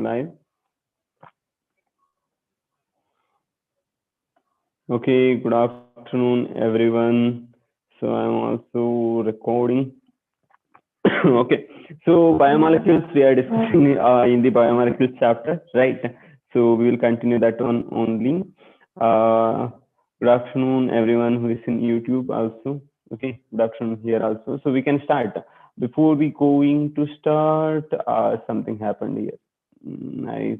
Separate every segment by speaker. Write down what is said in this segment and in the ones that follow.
Speaker 1: live. Okay, good afternoon, everyone. So I'm also recording. Okay, so biomolecules we are discussing in the biomolecules chapter, right? So we will continue that one only. Good afternoon, everyone who is in YouTube also. Okay, good afternoon here also. So we can start. Before we going to start, something happened here. I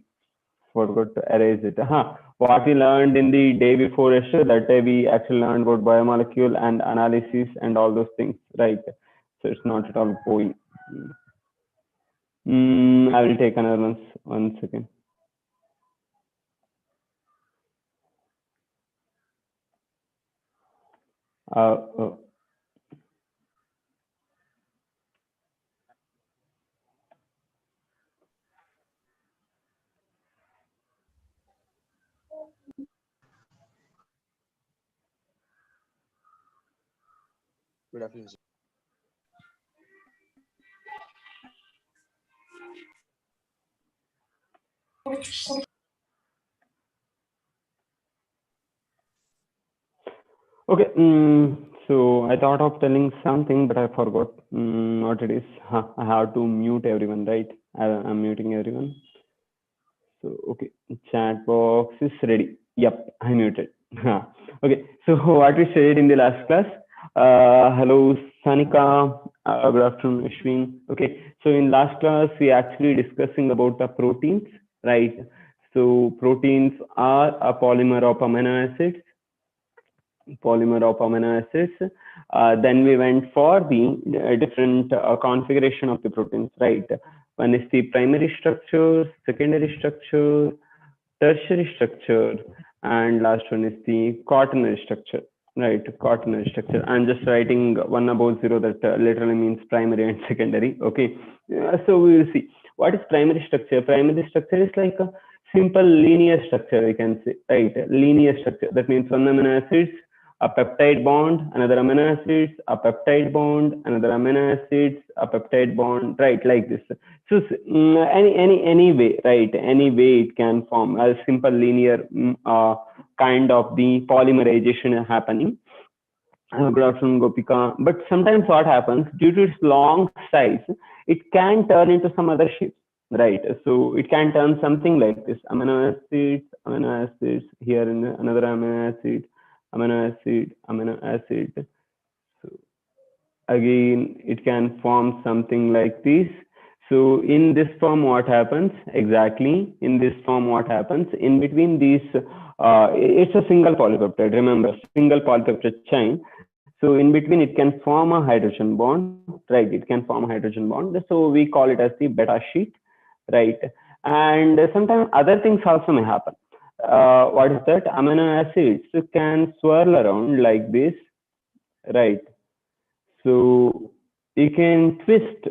Speaker 1: forgot to erase it. What we learned in the day before yesterday, that day we actually learned about biomolecule and analysis and all those things, right? So it's not at all going. I will take another one second. Oh.
Speaker 2: Good afternoon, sir.
Speaker 1: Okay. So I thought of telling something, but I forgot what it is. I have to mute everyone, right? I'm muting everyone. So, okay, chat box is ready. Yep, I muted. Okay, so what we said in the last class. Hello, Sanika. Good afternoon, Ashwin. Okay, so in last class, we actually discussing about the proteins, right? So proteins are a polymer of amino acids. Then we went for the different configuration of the proteins, right? One is the primary structure, secondary structure, tertiary structure, and last one is the quaternary structure, right? Quaternary structure. I'm just writing 1 above 0, that literally means primary and secondary. Okay, so we will see what is primary structure. Primary structure is like a simple linear structure, we can say, right? Linear structure, that means one amino acids, a peptide bond, another amino acids, a peptide bond, another amino acids, a peptide bond, right? Like this. So any way, right? Any way it can form a simple linear kind of the polymerization happening. Good afternoon, Gopika. But sometimes what happens, due to its long size, it can turn into some other shape, right? So it can turn something like this: amino acids, here in another amino acid, amino acid. So again, it can form something like this. So in this form, what happens exactly? In this form, what happens? In between these, it's a single polypeptide. Remember, single polypeptide chain. So in between, it can form a hydrogen bond, right? It can form a hydrogen bond. So we call it as the beta sheet, right? And sometimes other things also may happen. What is that? Amino acids can swirl around like this, right? So you can twist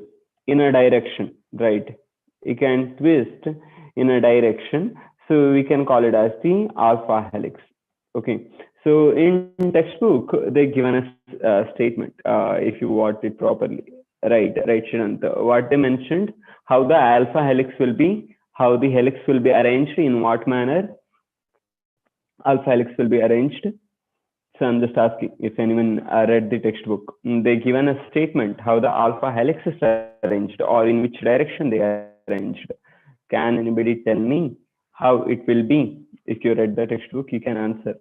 Speaker 1: in a direction, right? You can twist in a direction. So we can call it as the alpha helix. Okay. So in textbook, they given us a statement, if you watch it properly. Right, Shrant. What they mentioned, how the alpha helix will be, how the helix will be arranged, in what manner alpha helix will be arranged. So I'm just asking if anyone read the textbook. They given a statement how the alpha helix is arranged, or in which direction they are arranged. Can anybody tell me how it will be? If you read the textbook, you can answer.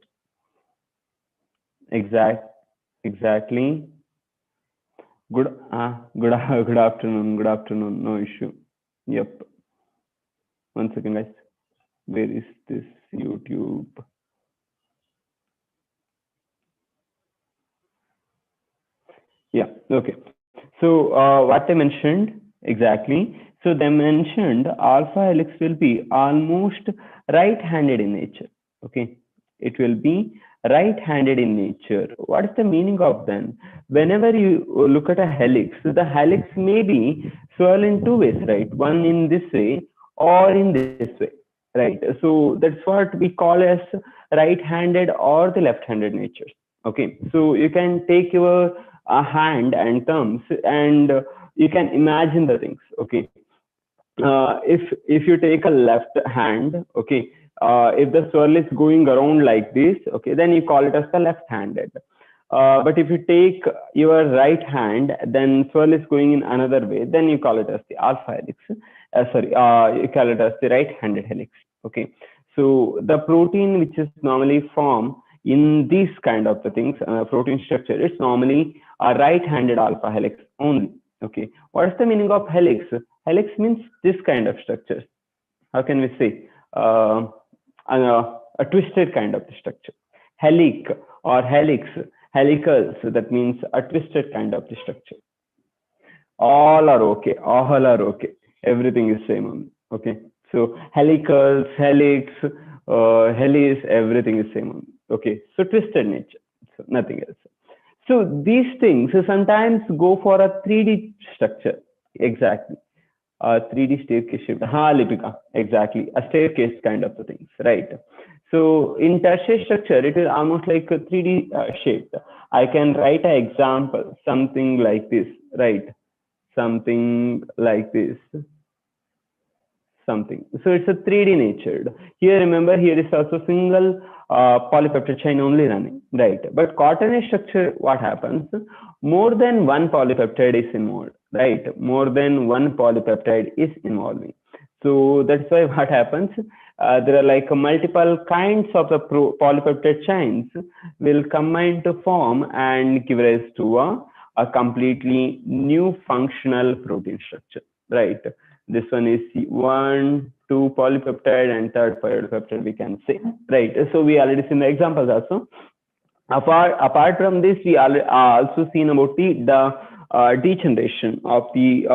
Speaker 1: Exactly. Good afternoon. Good afternoon. No issue. Yep. One second, guys. Where is this YouTube? Yeah. Okay. So what they mentioned exactly. So they mentioned alpha helix will be almost right-handed in nature. Okay. It will be right-handed in nature. What is the meaning of then? Whenever you look at a helix, the helix may be swirl in two ways, right? One in this way or in this way, right? So that's what we call as right-handed or the left-handed nature. Okay. So you can take your a hand and thumbs, and you can imagine the things. Okay, if you take a left hand, okay, if the swirl is going around like this, okay, then you call it as the left-handed. But if you take your right hand, then swirl is going in another way, then you call it as the alpha helix. You call it as the right-handed helix. Okay, so the protein which is normally formed in these kind of the things, protein structure, it's normally a right-handed alpha helix only. Okay, what is the meaning of helix? Helix means this kind of structure. How can we say? A twisted kind of structure. Helic or helix, helicals, that means a twisted kind of structure. All are okay. All are okay. Everything is same. Okay. So helicals, helix, helix, everything is same. Okay. So twisted nature. So nothing else. So these things sometimes go for a 3D structure. Exactly. 3D staircase shape. Ha, Lipika. Exactly. A staircase kind of things, right? So in tertiary structure, it is almost like a 3D shape. I can write an example, something like this, right? Something like this. Something. So it's a 3D natured. Here, remember, here is also single polypeptide chain only running, right? But quaternary structure, what happens? More than one polypeptide is involved, right? More than one polypeptide is involving. So that's why what happens? There are like multiple kinds of the polypeptide chains will combine to form and give rise to a completely new functional protein structure, right? This one is one, two polypeptide, and third polypeptide, we can say, right? So we already seen the examples also. Apart from this, we are also seen about the degeneration of the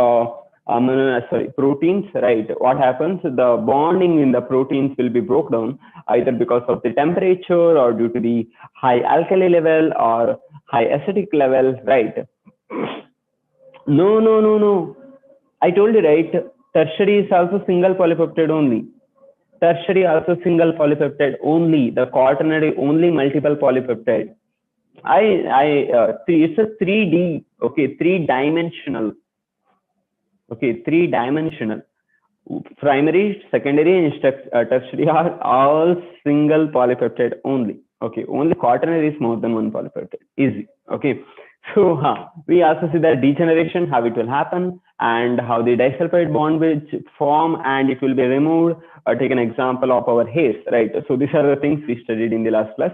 Speaker 1: proteins, right? What happens? The bonding in the proteins will be broken down either because of the temperature or due to the high alkali level or high acidic level, right? No. I told you, right? Tertiary is also single polypeptide only. Tertiary also single polypeptide only. The quaternary only multiple polypeptide. It's a 3D, okay, 3-dimensional. Okay, 3-dimensional. Primary, secondary, and tertiary are all single polypeptide only. Okay, only quaternary is more than one polypeptide. Easy. Okay. So we also see that degeneration, how it will happen, and how the disulfide bond will form and it will be removed. Take an example of our hairs, right? So these are the things we studied in the last class.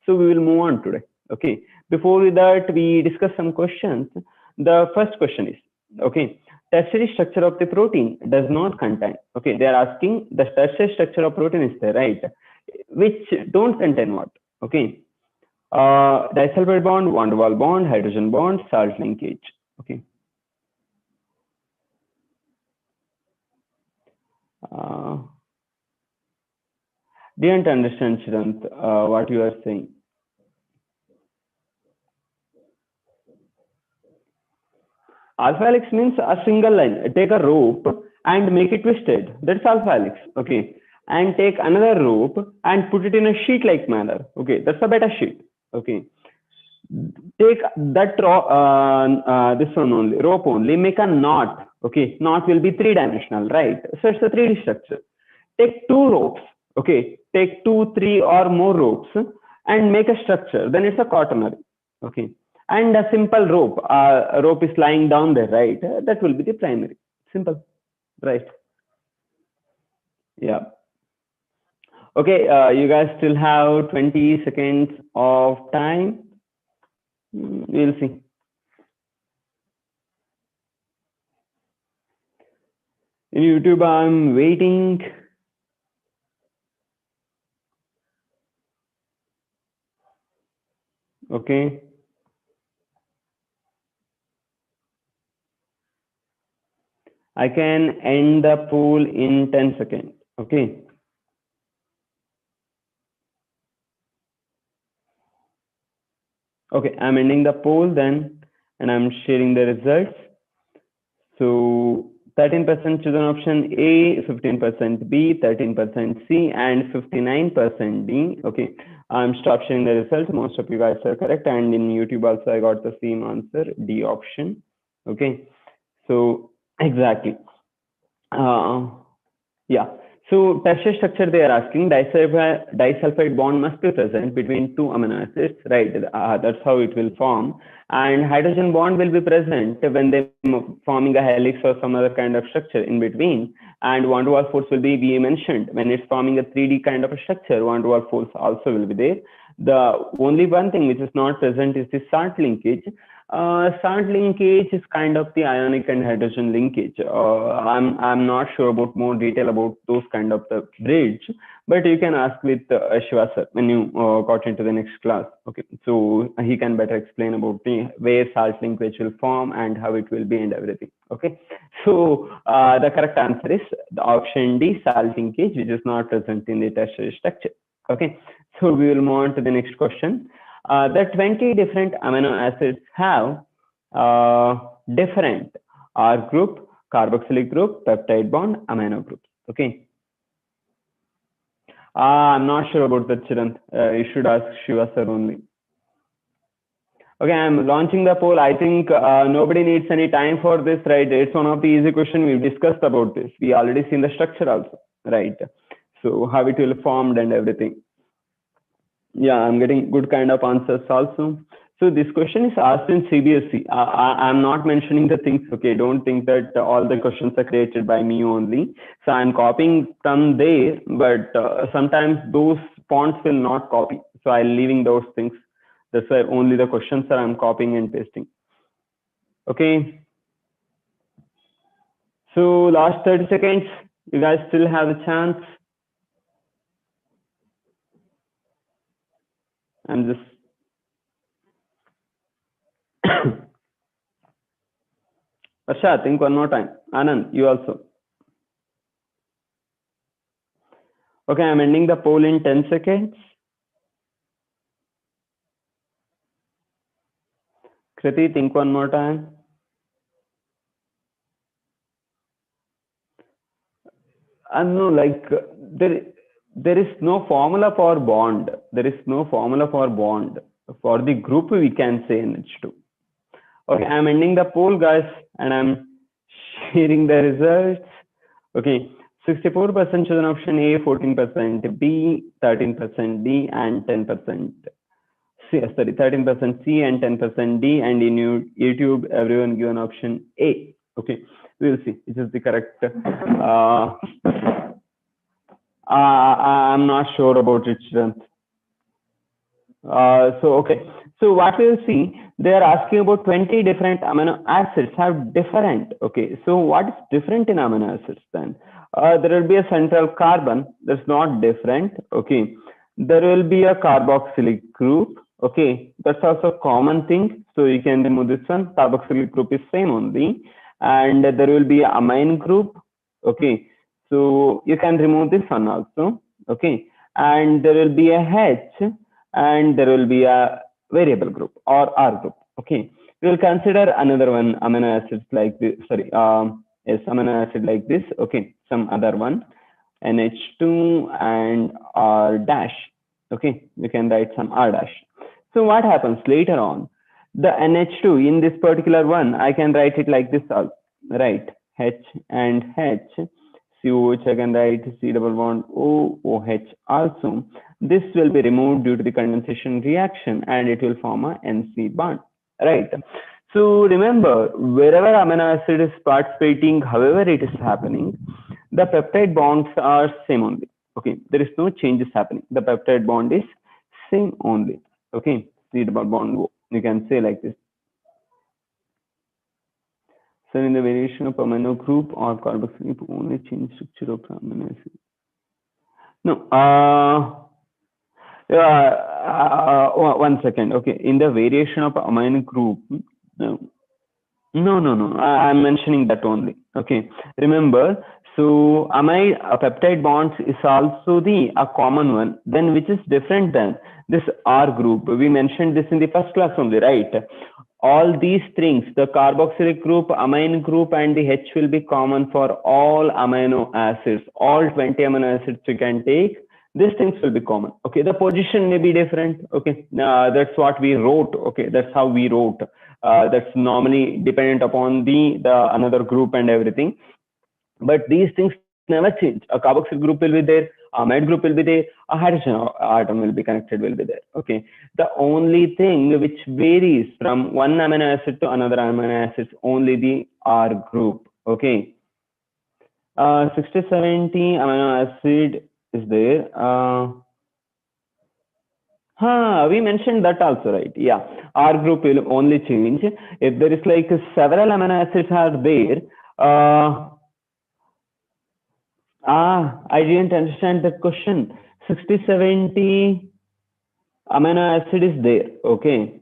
Speaker 1: So we will move on today. Okay. Before that, we discuss some questions. The first question is, okay, tertiary structure of the protein does not contain. Okay, they are asking the tertiary structure of protein is there, right? Which don't contain what? Okay. Disulfide bond, van der Waals bond, hydrogen bond, salt linkage. Okay. Didn't understand, Chirant, what you are saying. Alpha helix means a single line. Take a rope and make it twisted. That's alpha helix. Okay. And take another rope and put it in a sheet-like manner. Okay. That's a beta sheet. Okay. Take that this one only, rope only, make a knot. Okay. Knot will be 3-dimensional, right? So it's a 3D structure. Take two ropes. Okay. Take 2, 3 or more ropes and make a structure. Then it's a quaternary. Okay. And a simple rope, a rope is lying down there, right? That will be the primary. Simple, right? Yeah. Okay, you guys still have 20 seconds of time. We'll see. In YouTube, I'm waiting. Okay. I can end the poll in 10 seconds. Okay. Okay, I'm ending the poll then, and I'm sharing the results. So 13% chosen option A, 15% B, 13% C, and 59% D. Okay, I'm stop sharing the results. Most of you guys are correct, and in YouTube also I got the same answer, D option. Okay, so exactly. Uh, yeah. So tertiary structure they are asking disulfide bond must be present between two amino acids, right? That's how it will form. And hydrogen bond will be present when they forming a helix or some other kind of structure in between. And van der Waals force will be we mentioned when it's forming a 3D kind of a structure. Van der Waals force also will be there. The only one thing which is not present is the salt linkage. Salt linkage is kind of the ionic and hydrogen linkage. I'm not sure about more detail about those kind of the bridge, but you can ask with Shiva sir when you got into the next class. Okay, so he can better explain about the where salt linkage will form and how it will be and everything. Okay, so the correct answer is the option D, salt linkage, which is not present in the tertiary structure. Okay, so we will move on to the next question. The 20 different amino acids have different R group, carboxylic group, peptide bond, amino groups. Okay. I'm not sure about that, Chirant. You should ask Shiva sir only. Okay, I'm launching the poll. I think nobody needs any time for this, right? It's one of the easy questions we've discussed about this. We already seen the structure also, right? So how it will formed and everything. Yeah, I'm getting good kind of answers also. So this question is asked in CBSE. I'm not mentioning the things. Okay, don't think that all the questions are created by me only. So I'm copying from there, but sometimes those fonts will not copy. So I'm leaving those things. That's why only the questions are I'm copying and pasting. Okay. So last 30 seconds. You guys still have a chance. I'm just Asha, think one more time. Anand, you also. Okay, I'm ending the poll in 10 seconds. Kriti, think one more time. No, like there is no formula for bond. There is no formula for bond. For the group, we can say NH2. Okay, I'm ending the poll, guys, and I'm sharing the results. Okay, 64% chosen option A, 14% B, 13% D, and 10% C. Sorry, 13% C and 10% D. And in YouTube, everyone given option A. Okay, we'll see which is the correct. I'm not sure about it, Shrant. Okay. So what we'll see, they are asking about 20 different amino acids have different. Okay. So what is different in amino acids then? There will be a central carbon that's not different. Okay. There will be a carboxylic group. Okay. That's also a common thing. So you can remove this one. Carboxylic group is same only. And there will be a amine group. Okay. So you can remove this one also. Okay. And there will be a H and there will be a variable group or R group. Okay, we will consider another one amino acids like this. Sorry, yes, amino acid like this. Okay, some other one, NH2 and R dash. Okay, you can write some R dash. So what happens later on? The NH2 in this particular one, I can write it like this, right? H and H. COH, I can write C double bond O, OH also. This will be removed due to the condensation reaction and it will form a NC bond, right? So remember, wherever amino acid is participating, however it is happening, the peptide bonds are same only. Okay, there is no changes happening. The peptide bond is same only. Okay, C double bond O. You can say like this. So in the variation of amino group or carboxylic group only change structure of amino acid. No, one second. Okay, in the variation of amino group, no, no. I'm mentioning that only. Okay, remember. So amide peptide bonds is also the a common one. Then which is different than this R group? We mentioned this in the first class only, right? All these things, the carboxylic group, amine group, and the H will be common for all amino acids. All 20 amino acids you can take. These things will be common. Okay, the position may be different. Okay, that's what we wrote. Okay, that's how we wrote. That's normally dependent upon the another group and everything. But these things never change. A carboxyl group will be there, a amide group will be there, a hydrogen atom will be connected, will be there. Okay. The only thing which varies from one amino acid to another amino acid is only the R group. Okay. 60, 70 amino acid is there. We mentioned that also, right? Yeah, R group will only change if there is like several amino acids are there. I didn't understand the question. 60, 70 amino acid is there. Okay.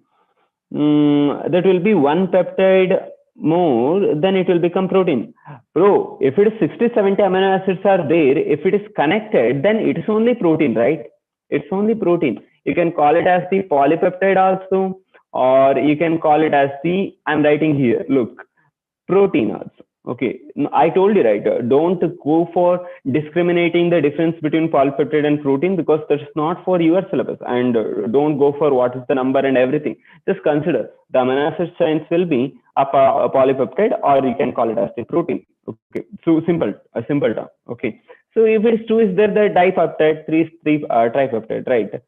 Speaker 1: That will be one peptide more, then it will become protein. Bro, if it is 60, 70 amino acids are there, if it is connected, then it is only protein, right? It's only protein. You can call it as the polypeptide also, or you can call it as the, I'm writing here, look, protein also. Okay, I told you, right, don't go for discriminating the difference between polypeptide and protein, because that's not for your syllabus. And don't go for what is the number and everything. Just consider the amino acid chains will be a polypeptide, or you can call it as the protein. Okay, so simple, a simple term. Okay, so if it's two, is there the dipeptide, three tripeptide, right?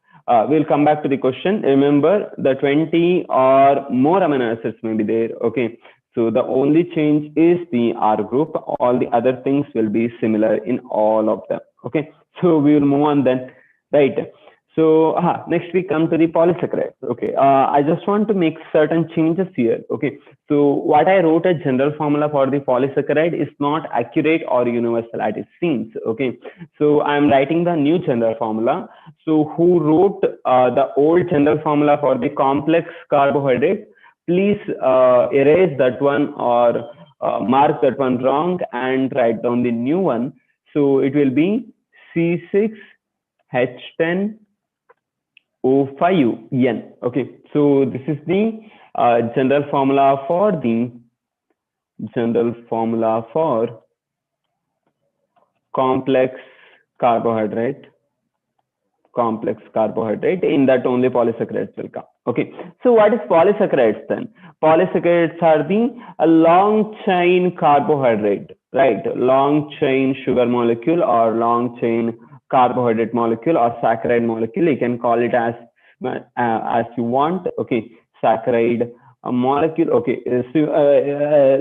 Speaker 1: We'll come back to the question. Remember, the 20 or more amino acids may be there. Okay, so the only change is the R group. All the other things will be similar in all of them. Okay, so we will move on then. Right. So next we come to the polysaccharides. Okay, I just want to make certain changes here. Okay, so what I wrote a general formula for the polysaccharide is not accurate or universal as it seems. Okay, so I'm writing the new general formula. So who wrote the old general formula for the complex carbohydrate? Please erase that one, or mark that one wrong and write down the new one. So it will be C6H10O5N. Okay, so this is the general formula for complex carbohydrate. In that only polysaccharides will come. Okay, so what is polysaccharides then? Polysaccharides are the long chain carbohydrate, right? Long chain sugar molecule, or long chain carbohydrate molecule, or saccharide molecule. You can call it as you want. Okay, saccharide molecule. Okay, so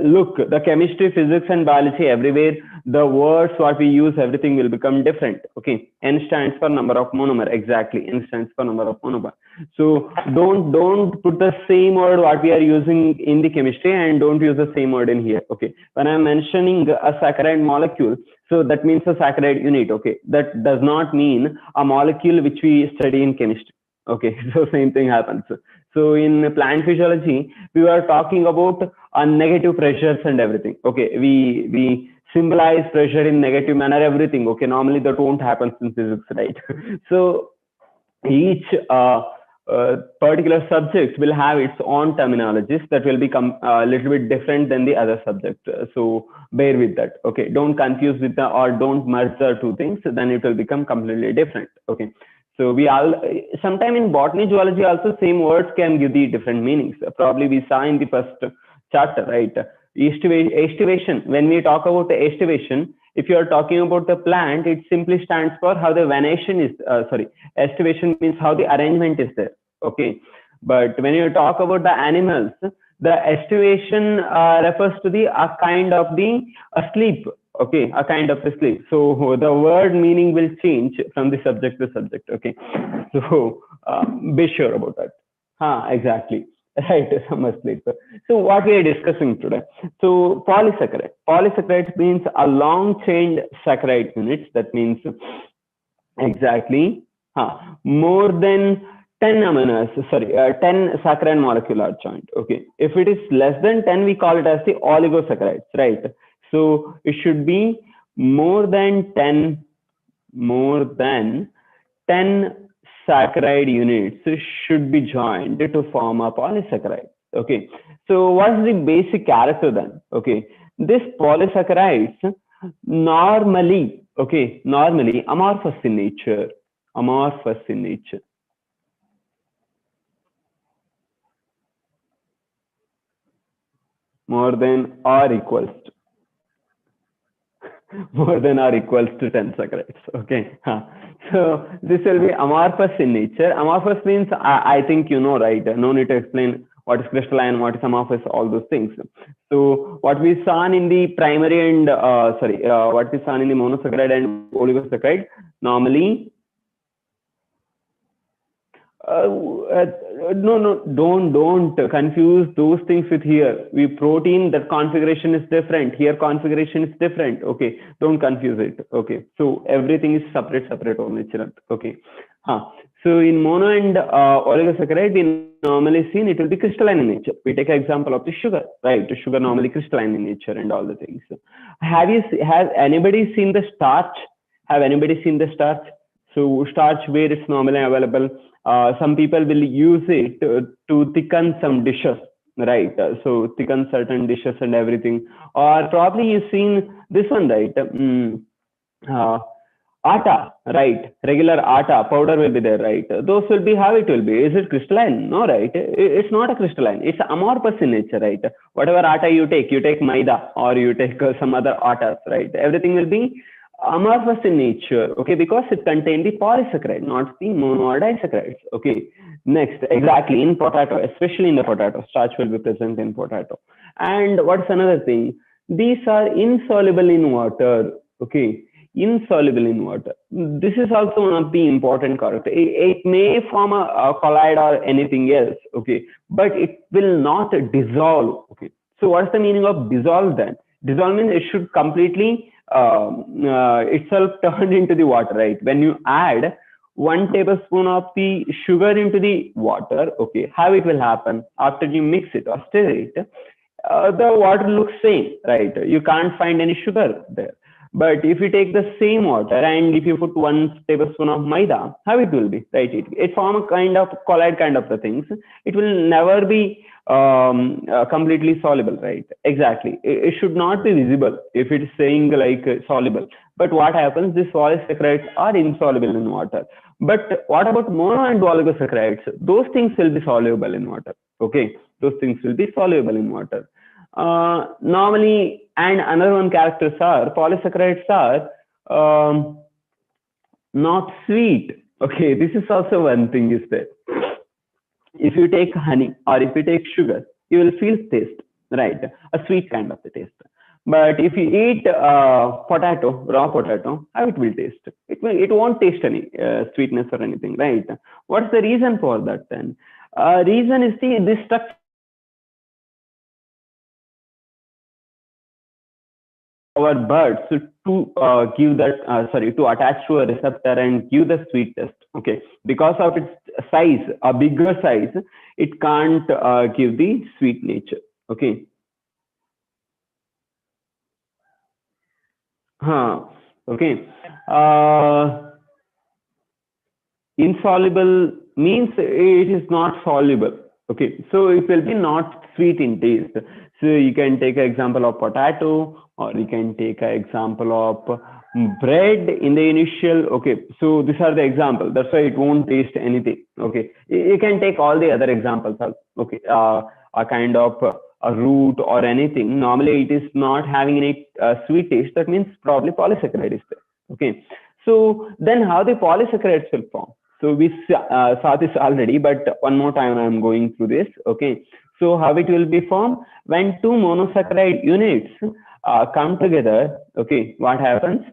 Speaker 1: look, the chemistry, physics and biology, everywhere the words what we use, everything will become different. Okay, N stands for number of monomer. Exactly, N stands for number of monomer. So don't put the same word what we are using in the chemistry, and don't use the same word in here. Okay, when I'm mentioning a saccharide molecule, so that means a saccharide unit. Okay, that does not mean a molecule which we study in chemistry. Okay, so same thing happens. So in plant physiology, we were talking about negative pressures and everything. Okay, we symbolize pressure in negative manner, everything. Okay, normally that won't happen in physics, right? So each particular subject will have its own terminologies that will become a little bit different than the other subject. So bear with that. Okay, don't confuse with the, or don't merge the two things, then it will become completely different. Okay, so we all, sometime in botany, zoology also, same words can give the different meanings. Probably we saw in the first chapter, right? Estivation. When we talk about the estivation, if you are talking about the plant, it simply stands for how the venation is. Estivation means how the arrangement is there. Okay, but when you talk about the animals, the estivation refers to the a kind of the sleep. Okay, a kind of a sleep. So the word meaning will change from the subject to subject. Okay, so be sure about that. Exactly. Right, summer sleep. So what we are discussing today. So polysaccharide. Polysaccharide means a long chain saccharide units. That means exactly more than 10 amino acids, 10 saccharide molecule are joined. Okay, if it is less than 10, we call it as the oligosaccharides, right? So it should be more than 10, more than 10 saccharide units should be joined to form a polysaccharide. Okay, so what's the basic character then? Okay, this polysaccharides normally, okay, normally amorphous in nature, amorphous in nature. More than or equals to. more than or equals to 10 saccharides. Okay. So this will be amorphous in nature. Amorphous means, I think you know, right? No need to explain what is crystalline, what is amorphous, all those things. So what we saw in the primary and, what we saw in the monosaccharide and oligosaccharide, normally, no, don't confuse those things with here. We protein, that configuration is different. Here configuration is different. Okay, don't confuse it. Okay, so everything is separate only. Okay, so in mono and oligosaccharide, we normally seen it will be crystalline in nature. We take an example of the sugar, right? The sugar normally crystalline in nature and all the things. Has anybody seen the starch? Have anybody seen the starch? So starch where it's normally available. Some people will use it to thicken some dishes, right? So thicken certain dishes and everything. Or probably you've seen this one, right? Atta, right? Regular atta powder will be there, right? Those will be how it will be. Is it crystalline? No, right? It's not a crystalline. It's amorphous in nature, right? Whatever atta you take maida or you take some other attas, right? Everything will be amorphous in nature, okay, because it contains the polysaccharide, not the mono or disaccharides. Okay, next, exactly in potato, especially in the potato, starch will be present in potato. And what's another thing? These are insoluble in water. Okay, insoluble in water. This is also one of the important character. It may form a colloid or anything else. Okay, but it will not dissolve. Okay, so what's the meaning of dissolve then? Dissolve means it should completely itself turned into the water, right? When you add 1 tablespoon of the sugar into the water, okay, how it will happen after you mix it or stir it? The water looks same, right? You can't find any sugar there. But if you take the same water and if you put 1 tablespoon of maida, how it will be, right? It form a kind of colloid kind of the things. It will never be completely soluble, right? Exactly. It should not be visible if it is saying like soluble. But what happens? These polysaccharides are insoluble in water. But what about mono and oligosaccharides? Those things will be soluble in water. Okay, those things will be soluble in water. Normally, and another one characters are polysaccharides are not sweet. Okay, this is also one thing is there. If you take honey or if you take sugar, you will feel taste, right? A sweet kind of the taste. But if you eat potato, raw potato, how it will taste? It won't taste any sweetness or anything, right? What's the reason for that then? Reason is this structure our birds to give that to attach to a receptor and give the sweet taste. Okay, because of its size, a bigger size, it can't give the sweet nature. Okay. Okay. Insoluble means it is not soluble. Okay, so it will be not sweet in taste. So you can take an example of potato, or you can take an example of bread in the initial. Okay, so these are the examples. That's why it won't taste anything. Okay, you can take all the other examples. Okay, a kind of a root or anything. Normally, it is not having any sweet taste. That means probably polysaccharide is there. Okay, so then how the polysaccharides will form? So we saw this already, but one more time I'm going through this. Okay, so how it will be formed? When two monosaccharide units come together, okay, what happens?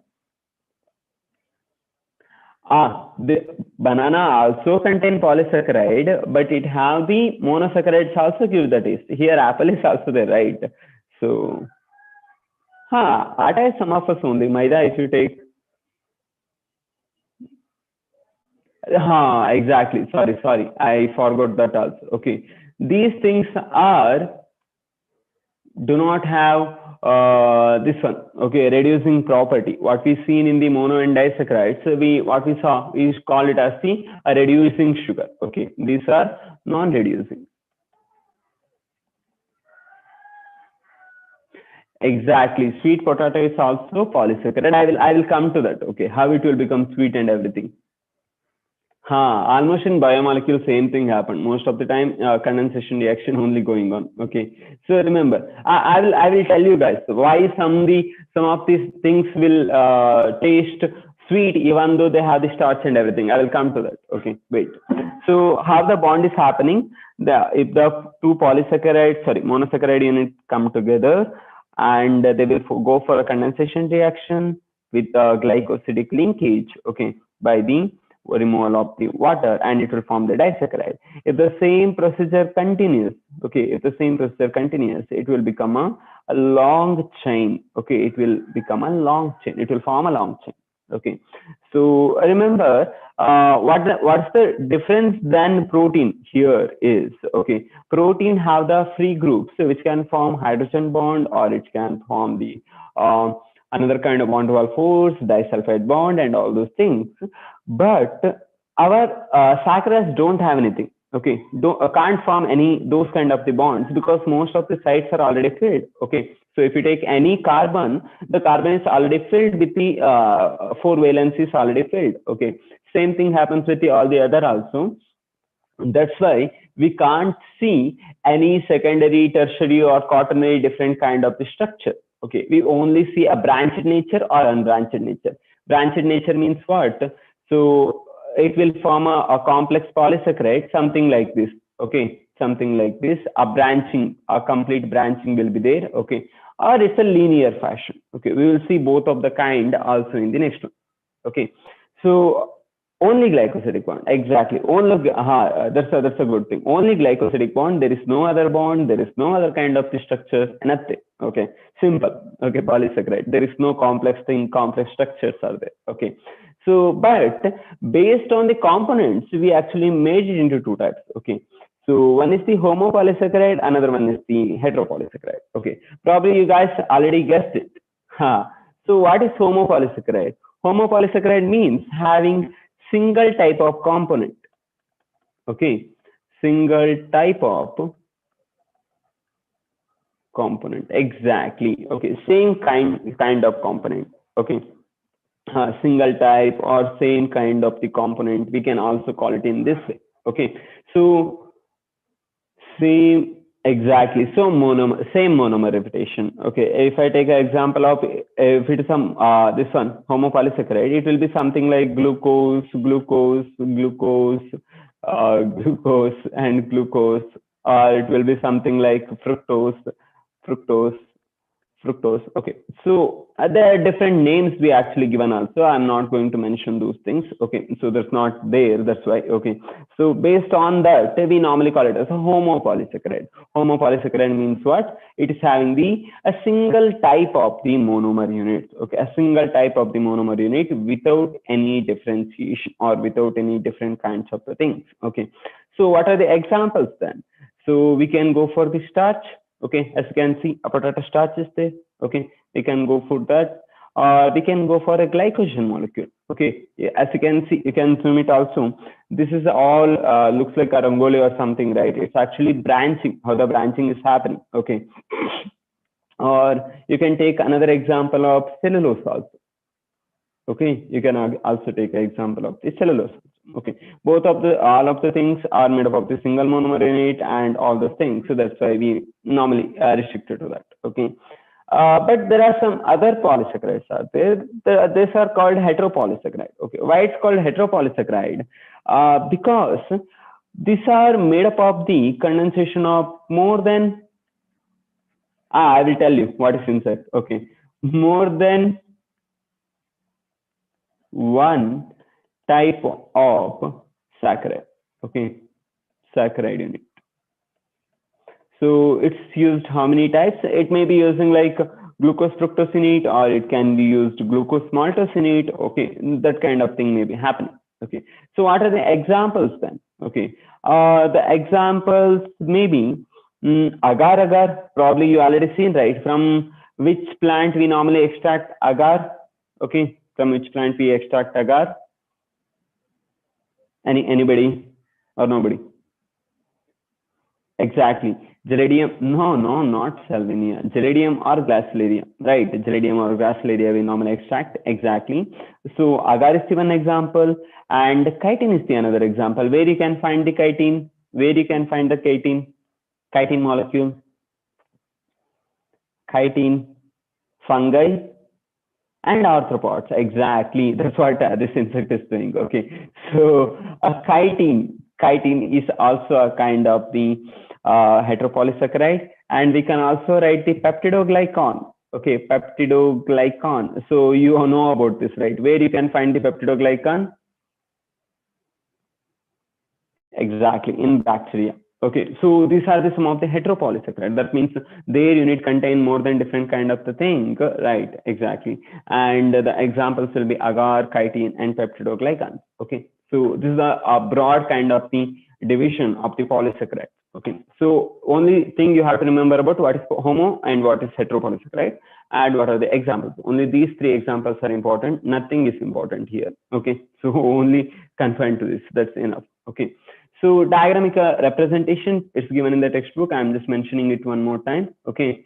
Speaker 1: The banana also contain polysaccharide, but it have the monosaccharides also give the taste. Here apple is also there, right? So, atta is some of us only. Maida, if you take exactly. Sorry. I forgot that also. Okay. These things are do not have this one. Okay, reducing property. What we seen in the mono and disaccharides, what we saw, we call it as the reducing sugar. Okay, these are non-reducing. Exactly. Sweet potato is also polysaccharide. I will come to that. Okay, how it will become sweet and everything. Almost in biomolecules, same thing happened. Most of the time, condensation reaction only going on. Okay, so remember, I will tell you guys why some of these things will taste sweet even though they have the starch and everything. I will come to that. Okay, wait. So how the bond is happening? If the two monosaccharide units come together and they will go for a condensation reaction with glycosidic linkage. Okay, by the removal of the water, and it will form the disaccharide. If the same procedure continues, okay, it will become a long chain. Okay, it will become a long chain. It will form a long chain. Okay, so remember what's the difference than protein here is, okay, protein have the free groups which can form hydrogen bond, or it can form the another kind of bond wall force, disulfide bond, and all those things. But our saccharides don't have anything. Okay, can't form any those kind of the bonds because most of the sites are already filled. Okay, so if you take any carbon, the carbon is already filled with the four valencies already filled. Okay, same thing happens with all the other also. That's why we can't see any secondary, tertiary, or quaternary different kind of the structure. Okay, we only see a branched nature or unbranched nature. Branched nature means what? So it will form a complex polysaccharide, something like this. Okay, something like this. A complete branching will be there. Okay, or it's a linear fashion. Okay, we will see both of the kind also in the next one. Okay, so only glycosidic bond, exactly. Only that's a good thing. Only glycosidic bond. There is no other bond. There is no other kind of structure. Nothing. Okay, simple. Okay, polysaccharide. There is no complex thing. Complex structures are there. Okay, so but based on the components, we actually made it into two types. Okay, so one is the homopolysaccharide. Another one is the heteropolysaccharide. Okay, probably you guys already guessed it. So what is homopolysaccharide? Homopolysaccharide means having single type of component. Okay, single type of component, exactly. Okay, same kind of component. Okay, single type or same kind of the component, we can also call it in this way. Okay, so same, exactly. So same monomer repetition. Okay, if I take an example of, if it is some this one homopolysaccharide, it will be something like glucose, glucose, and glucose, or it will be something like fructose, fructose. Okay, so there are different names we actually given also. I'm not going to mention those things. Okay, so that's not there. That's why. Okay, so based on that, we normally call it as a homopolysaccharide. Homopolysaccharide means what? It is having a single type of the monomer unit. Okay, a single type of the monomer unit without any differentiation or without any different kinds of the things. Okay, so what are the examples then? So we can go for the starch. Okay, as you can see, a potato starch is there. Okay, we can go for that. We can go for a glycogen molecule. Okay, as you can see, you can zoom it also. This is all looks like a rangoli or something, right? It's actually branching, how the branching is happening. Okay, or you can take another example of cellulose also. Okay, you can also take an example of the cellulose. Okay, all of the things are made up of the single monomer unit and all those things. So that's why we normally restricted to that. Okay, but there are some other polysaccharides out there. These are called heteropolysaccharide. Okay, why it's called heteropolysaccharide? Because these are made up of the condensation of more than. I will tell you what is inside. Okay, more than one type of saccharide. Okay, saccharide unit. So it's used how many types? It may be using like glucose fructose in it, or it can be used glucose maltose in it. Okay, that kind of thing may be happening. Okay, so what are the examples then? Okay, the examples maybe agar agar. Probably you already seen, right? From which plant we normally extract agar? Okay, from which plant we extract agar? Anybody or nobody? Exactly. Geladium, no, no, not Salvinia. Geladium or Gracilaria, right? Geladium or Gracilaria we normally extract. Exactly. So agar is the one example, and chitin is the another example. Where you can find the chitin? Where you can find the chitin? Chitin molecule, chitin, fungi, and arthropods. Exactly. That's what this insect is doing. Okay. So a chitin is also a kind of the heteropolysaccharide, and we can also write the peptidoglycan. Okay, peptidoglycan. So you know about this, right? Where you can find the peptidoglycan? Exactly, in bacteria. Okay, so these are the some of the heteropolysaccharide. That means their unit contain more than different kind of the thing, right? Exactly. And the examples will be agar, chitin, and peptidoglycans. Okay, so this is a broad kind of the division of the polysaccharide. Okay, so only thing you have to remember about what is homo and what is heteropolysaccharide, and what are the examples. Only these three examples are important. Nothing is important here. Okay, so only confined to this. That's enough. Okay. So diagramic representation is given in the textbook. I'm just mentioning it one more time. Okay.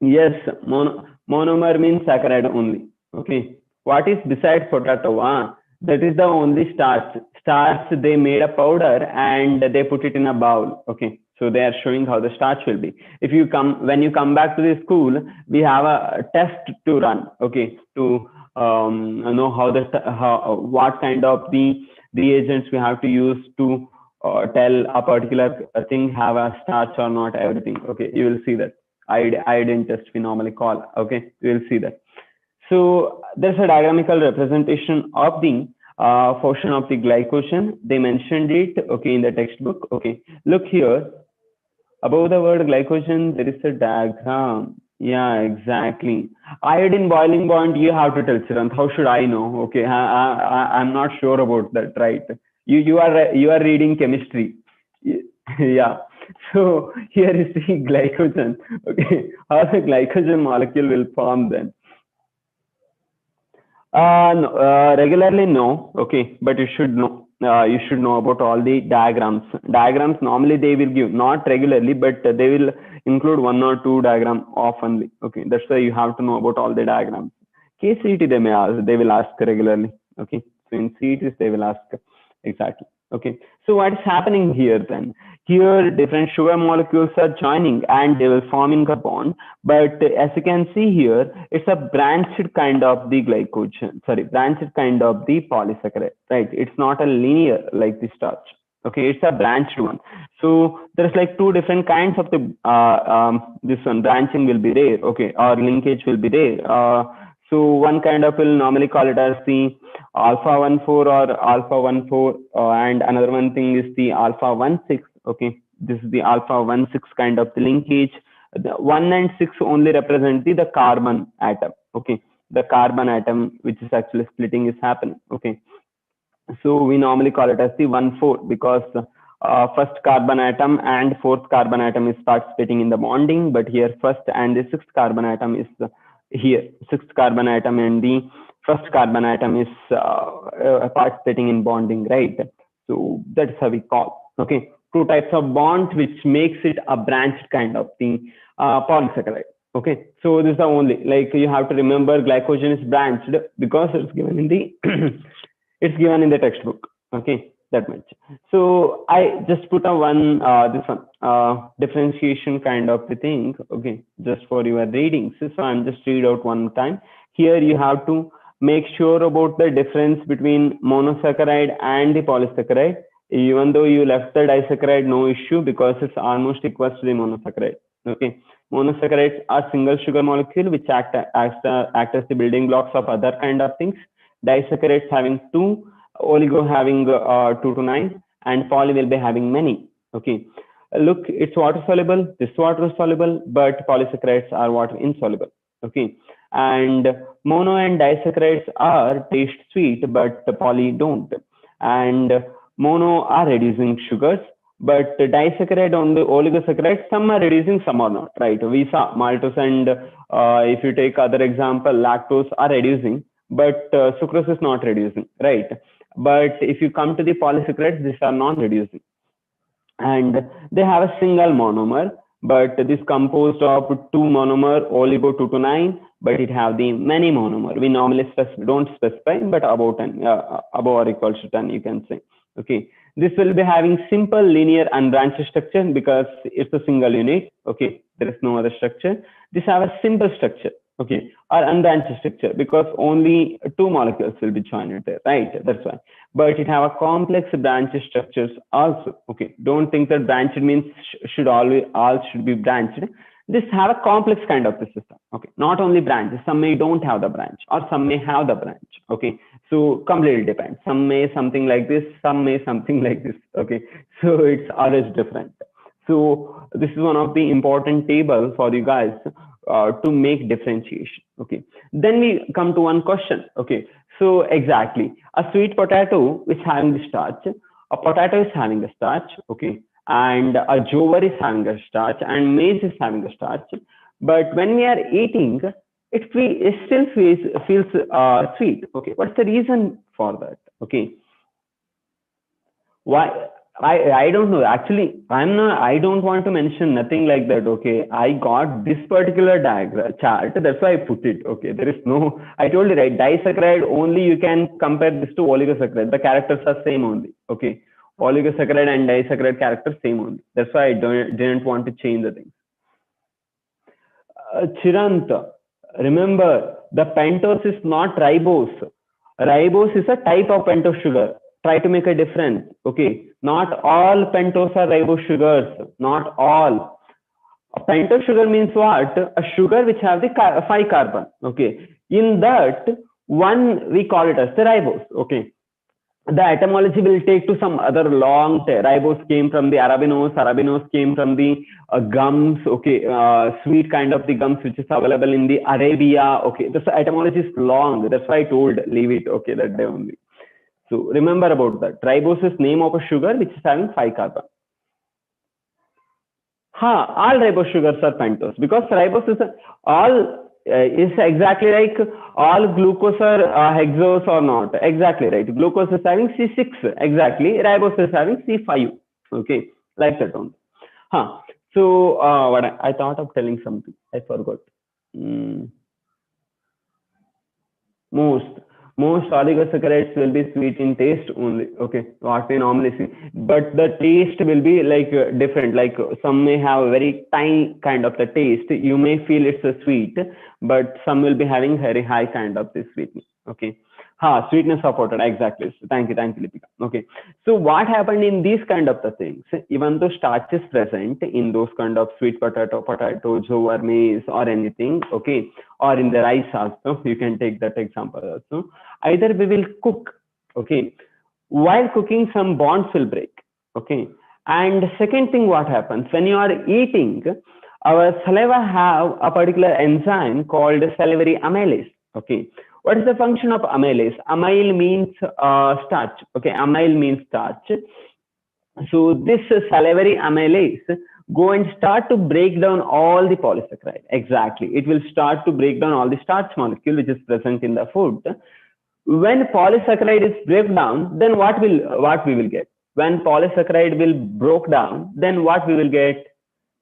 Speaker 1: Yes, monomer means saccharide only. Okay. What is besides potato? That is the only starch. Starch they made a powder and they put it in a bowl. Okay. So they are showing how the starch will be. If you come when you come back to the school, we have a test to run. Okay. To know how the what kind of the reagents we have to use to tell a particular thing have a starch or not. Everything. Okay. You will see that iodine test we normally call. Okay, we will see that. So there's a diagramical representation of the portion of the glycogen. They mentioned it, okay, in the textbook. Okay, look here. Above the word glycogen, there is a diagram. Yeah, exactly. Iodine boiling point, you have to tell Chirant. How should I know? Okay, I'm not sure about that, right? You are reading chemistry. Yeah. So here is the glycogen. Okay, how the glycogen molecule will form then? No, regularly, no. Okay, but you should know. You should know about all the diagrams. Diagrams normally they will give not regularly, but they will include one or two diagram oftenly. Okay, that's why you have to know about all the diagrams. KCET they may ask. They will ask regularly. Okay, so in CETs they will ask exactly. Okay, so what is happening here then? Here different sugar molecules are joining and they will forming a bond. But as you can see here, it's a branched kind of the glycogen, sorry, branched kind of the polysaccharide, right? It's not a linear like the starch. Okay, it's a branched one. So there's like two different kinds of the this one branching will be there, okay, or linkage will be there. So one kind of will normally call it as the alpha 1,4 or alpha 1,4, and another one thing is the alpha 1,6. Okay, this is the alpha 1,6 kind of the linkage. The 1 and 6 only represent the carbon atom. Okay, the carbon atom which is actually splitting is happening. Okay, so we normally call it as the 1,4 because first carbon atom and fourth carbon atom is participating in the bonding, but here first and the sixth carbon atom is here sixth carbon atom and the first carbon atom is participating in bonding, right? So that's how we call. Okay, two types of bonds which makes it a branched kind of thing, polysaccharide. Okay, so this is the only, like, you have to remember glycogen is branched because it's given in the it's given in the textbook. Okay, that much. So I just put a one this one differentiation kind of the thing. Okay, just for your readings. So I'm just read out one time. Here you have to make sure about the difference between monosaccharide and the polysaccharide. Even though you left the disaccharide, no issue because it's almost equal to the monosaccharide. Okay, monosaccharides are single sugar molecule which act as the building blocks of other kind of things. Disaccharides having two, oligo having 2 to 9, and poly will be having many. Okay, look, it's water soluble, this water is soluble, but polysaccharides are water insoluble. Okay, and mono and disaccharides are taste sweet, but poly don't. And mono are reducing sugars, but disaccharide on the oligosaccharides, some are reducing, some are not, right? We saw maltose and if you take other example, lactose are reducing, but sucrose is not reducing, right? But if you come to the polysaccharides, these are non-reducing. and they have a single monomer, but this composed of two monomer oligo 2 to 9, but it have the many monomer. We normally don't specify, but about 10, above or equal to 10, you can say. Okay, this will be having simple linear unbranched structure because it's a single unit. Okay, there is no other structure. This have a simple structure. Okay, or unbranched structure because only two molecules will be joined there, right? That's why. But it have a complex branch structures also. Okay, don't think that branched means should always all should be branched. This have a complex kind of the system. Okay, not only branches, some may don't have the branch or some may have the branch. Okay, so completely depends. Some may something like this, some may something like this. Okay, so it's always different. So this is one of the important table for you guys to make differentiation. Okay, then we come to one question. Okay, so exactly a sweet potato which having the starch, a potato is having a starch. Okay, and a jowar is having a starch and maize is having a starch, but when we are eating it still feels sweet. Okay, what's the reason for that? Okay, why? I don't know actually. I don't want to mention nothing like that. Okay, I got this particular diagram chart, that's why I put it. Okay, there is no, I told you right, disaccharide only you can compare this to oligosaccharide, the characters are same only. Okay, oligosaccharide and disaccharide characters same only, that's why I didn't want to change the thing. Chirant, remember the pentose is not ribose. Ribose is a type of pentose sugar. Try to make a difference. Okay, not all pentose are ribose sugars. Not all. A pentose sugar means what? A sugar which have the 5 carbon. Okay, in that one we call it as the ribose. Okay, the etymology will take to some other long ribose came from the arabinose came from the gums. Okay, sweet kind of the gums which is available in the Arabia. Okay, this etymology is long, that's why I told leave it. Okay, that day only. So remember about that. Ribose is name of a sugar which is having 5 carbon. All ribose sugars are pentose because ribose is all is exactly like all glucose are hexose or not. Exactly right. Glucose is having C6. Exactly. Ribose is having C5. Okay, like that only. So what I thought of telling something. I forgot. Mm. Most oligosaccharides will be sweet in taste only. Okay, what we normally see, but the taste will be like different. Like some may have a very tiny kind of the taste, you may feel it's a sweet, but some will be having very high kind of the sweetness. Okay, sweetness supported, exactly. So thank you, Lipika. Okay, so what happened in these kind of the things, even though starch is present in those kind of sweet potato, jowar, maize or anything. Okay, or in the rice also, you can take that example also. Either we will cook. Okay, while cooking some bonds will break. Okay, and second thing, what happens when you are eating, our saliva have a particular enzyme called salivary amylase. Okay, what is the function of amylase? Amyl means starch. Okay, amyl means starch. So this salivary amylase go and start to break down all the polysaccharide. Exactly, it will start to break down all the starch molecule which is present in the food. When polysaccharide is break down, then what we will get? When polysaccharide will broke down, then what we will get?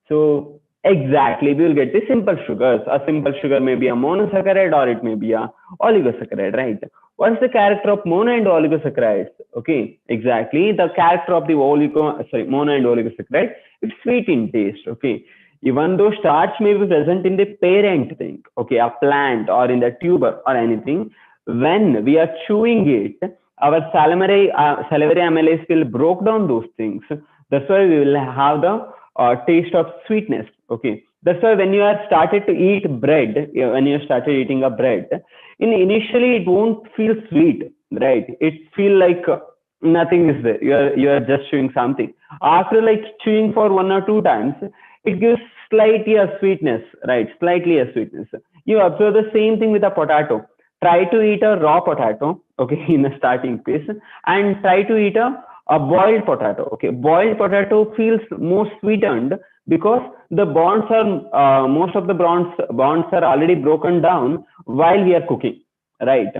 Speaker 1: So exactly, we will get the simple sugars. A simple sugar may be a monosaccharide or it may be a oligosaccharide, right? What is the character of mono and oligosaccharides? Okay, exactly. The character of the mono and oligosaccharides, it's sweet in taste. Okay, even though starch may be present in the parent thing, okay, a plant or in the tuber or anything, when we are chewing it, our salivary amylase will break down those things. That's why we will have the taste of sweetness. Okay, that's why when you are started to eat bread, when you started eating a bread, initially it won't feel sweet, right? It feel like nothing is there. You are just chewing something. After like chewing for 1 or 2 times, it gives slightly a sweetness, right? Slightly a sweetness. You observe the same thing with a potato. Try to eat a raw potato, okay, in the starting phase, and try to eat a boiled potato. Okay, boiled potato feels more sweetened because the bonds are most of the bonds are already broken down while we are cooking, right?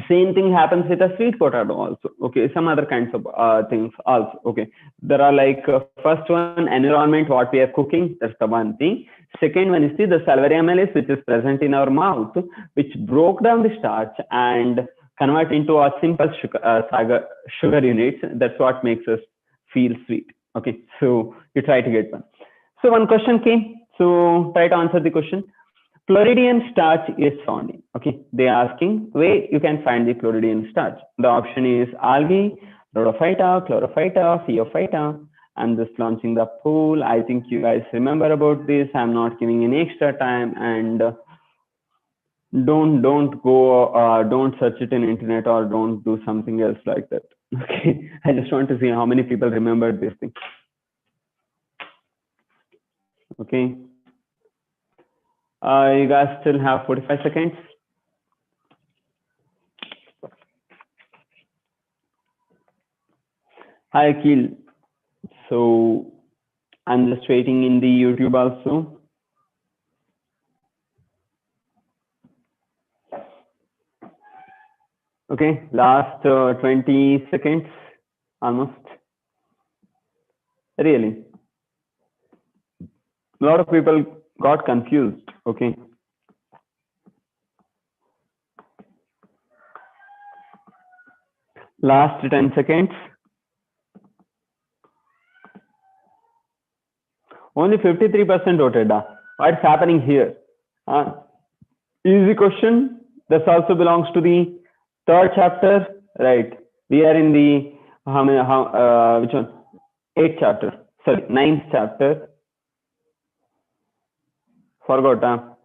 Speaker 1: Same thing happens with a sweet potato also. Okay, some other kinds of things also. Okay, there are like first one, environment, what we are cooking. That's the one thing. Second one is the salivary amylase, which is present in our mouth, which broke down the starch and convert into a simple sugar units. That's what makes us feel sweet. Okay, so you try to get one. So one question came. So try to answer the question. Chloridian starch is found in. Okay, they are asking where you can find the chloridian starch. The option is algae, rhodophyta, chlorophyta, phaeophyta. I'm just launching the poll. I think you guys remember about this. I'm not giving any extra time, and don't search it in internet or don't do something else like that. Okay, I just want to see how many people remember this thing. Okay, you guys still have 45 seconds. Hi, Akil. So I'm just waiting in the YouTube also. Okay, last 20 seconds almost. Really, a lot of people got confused. Okay, last 10 seconds. Only 53% voted. What's happening here? Easy question. This also belongs to the third chapter, right? We are in the which one? Eighth chapter. Sorry, ninth chapter. Forgot.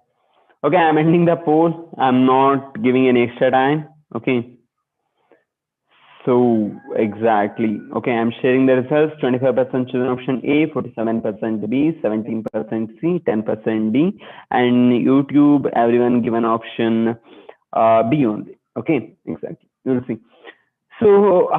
Speaker 1: Okay, I'm ending the poll. I'm not giving any extra time. Okay. So exactly. Okay, I'm sharing the results. 25% chosen option A, 47% B, 17% C, 10% D, and YouTube, everyone given option B only. Okay, exactly. You'll see. So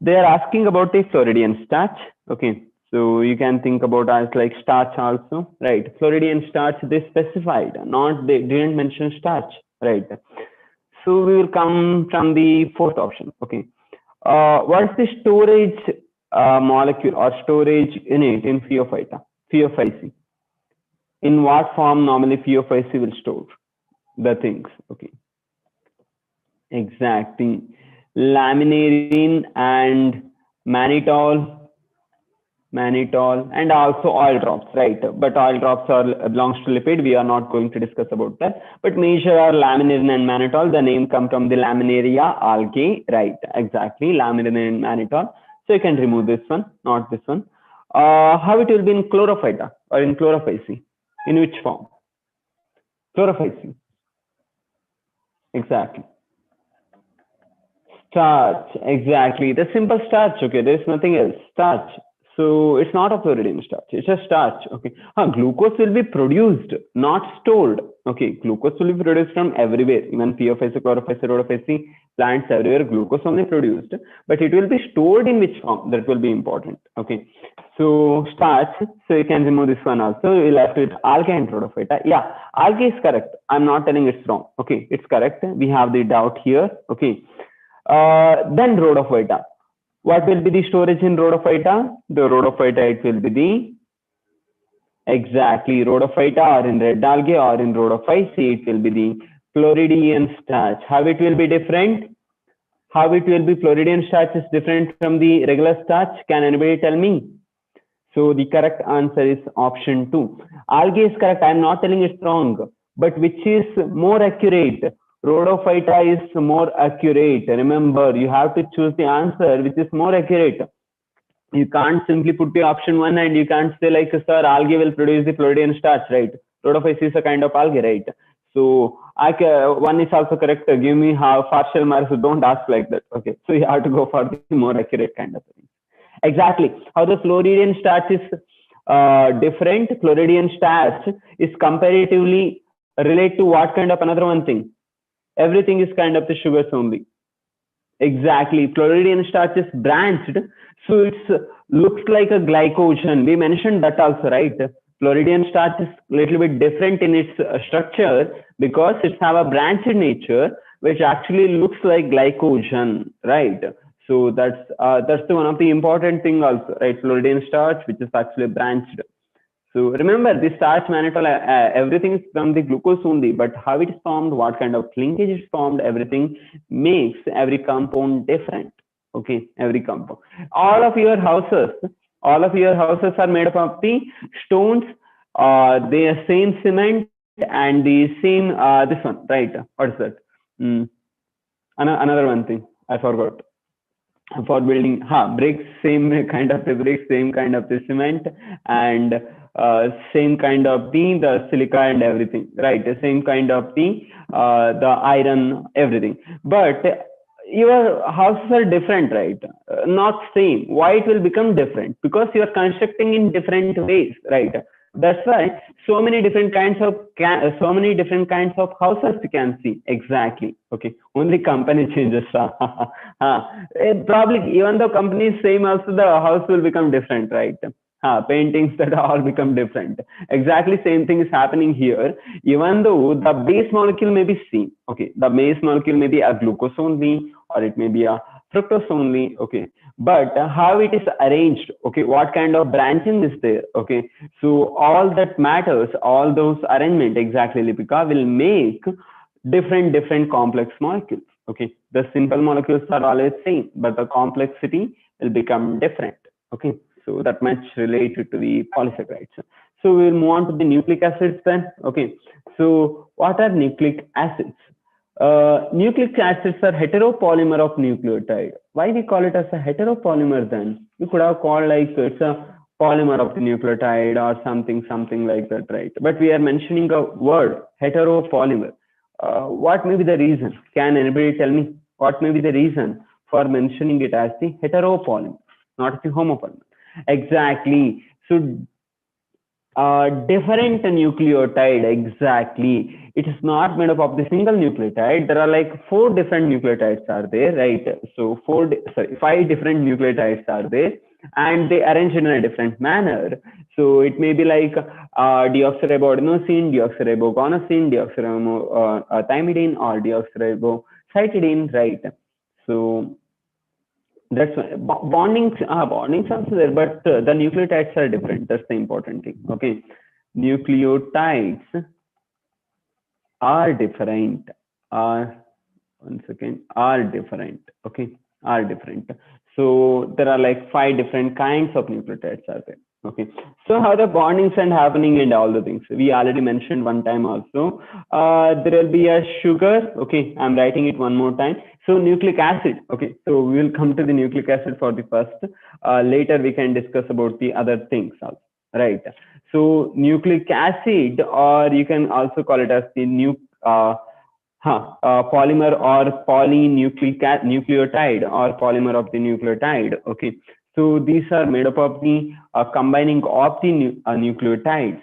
Speaker 1: they are asking about the Floridian starch. Okay, so you can think about as like starch also, right? Floridian starch they specified, not they didn't mention starch, right? So we will come from the fourth option. Okay, what's the storage molecule or storage unit in phaeophyta? Phaeophyce. In what form normally phaeophyce will store the things? Okay, exactly. Laminarin and mannitol, and also oil drops, right? But oil drops are belongs to lipid. We are not going to discuss about that. But major are laminin and mannitol. The name come from the laminaria algae, right? Exactly, laminin and mannitol. So you can remove this one, not this one. How it will be in chlorophyta or in chlorophyce? In which form? Chlorophyce. Exactly. Starch, exactly. The simple starch, okay. There is nothing else. Starch. So it's not a Floridian starch. It's a starch, okay. Glucose will be produced, not stored. Okay, glucose will be produced from everywhere. Even Phaeophyce, Chlorophyce, Rhodophyce, plants everywhere, glucose only produced. But it will be stored in which form? That will be important. Okay. So starch. So you can remove this one also. We'll have to algae and rhodophyta. Yeah, algae is correct. I'm not telling it's wrong. Okay, it's correct. We have the doubt here. Okay. Then rhodophyta. What will be the storage in rhodophyta? The rhodophyta, it will be the exactly rhodophyta or in red algae or in rhodophyce, it will be the Floridian starch. How it will be different? How it will be Floridian starch is different from the regular starch? Can anybody tell me? So the correct answer is option 2. Algae is correct. I'm not telling it's wrong, but which is more accurate? Rhodophyta is more accurate. Remember, you have to choose the answer which is more accurate. You can't simply put the option 1 and you can't say like, sir, algae will produce the Floridian starch, right? Rhodophyce is a kind of algae, right? So one is also correct. Give me how partial marks. Don't ask like that. Okay, so you have to go for the more accurate kind of thing. Exactly. How the Floridian starch is different. Floridian starch is comparatively relate to what kind of another one thing? Everything is kind of the sugars only. Exactly. Floridian starch is branched. So it looks like a glycogen. We mentioned that also, right? Floridian starch is a little bit different in its structure because it have a branched nature. which actually looks like glycogen, right? So that's the one of the important thing also, right? Fluoride starch, which is actually branched. So remember, the starch mannitol, everything is from the glucose only, but how it is formed, what kind of linkage is formed, everything makes every compound different. Okay, every compound. All of your houses, all of your houses are made up of the stones, the same cement and the same this one, right? What is that? Mm, another one thing I forgot for building bricks, same kind of the bricks, same kind of the cement, and same kind of the silica and everything, right? The same kind of the iron, everything. But your houses are different, right? Not same. Why it will become different? Because you are constructing in different ways, right? That's why so many different kinds of houses you can see. Exactly. Okay. Only company changes. Probably even though company is same, also the house will become different, right? Paintings that all become different. Exactly same thing is happening here. Even though the base molecule may be same. Okay. The base molecule may be a glucose only, or it may be a fructose only. Okay. But how it is arranged, okay, what kind of branching is there, okay, so all that matters, all those arrangement, exactly, Lipika, will make different complex molecules. Okay, the simple molecules are always same, but the complexity will become different. Okay, so that much related to the polysaccharides. So we will move on to the nucleic acids then. Okay, so what are nucleic acids? Nucleic acids are heteropolymer of nucleotide. Why we call it as a heteropolymer then? You could have called like it's a polymer of the nucleotide or something like that, right? But we are mentioning a word, heteropolymer. What may be the reason? Can anybody tell me what may be the reason for mentioning it as the heteropolymer, not the homopolymer? Exactly. So different nucleotide, exactly. It is not made up of the single nucleotide. There are like four different nucleotides are there, right? So five different nucleotides are there, and they arrange in a different manner. So it may be like deoxyriboadenosine, deoxyriboguanosine, deoxyribothymidine, or deoxyribocytidine, right? So that's why bondings also there, but the nucleotides are different. That's the important thing. Okay, nucleotides are different. Are one second are different. Okay, are different. So there are like five different kinds of nucleotides are there. Okay, so how the bondings and happening and all the things we already mentioned one time also. There will be a sugar. Okay, I'm writing it one more time. So nucleic acid. Okay, so we will come to the nucleic acid for the first. Later we can discuss about the other things also, right? So nucleic acid, or you can also call it as the polymer or polynucleotide or polymer of the nucleotide. Okay, so these are made up of the combining of the nucleotides.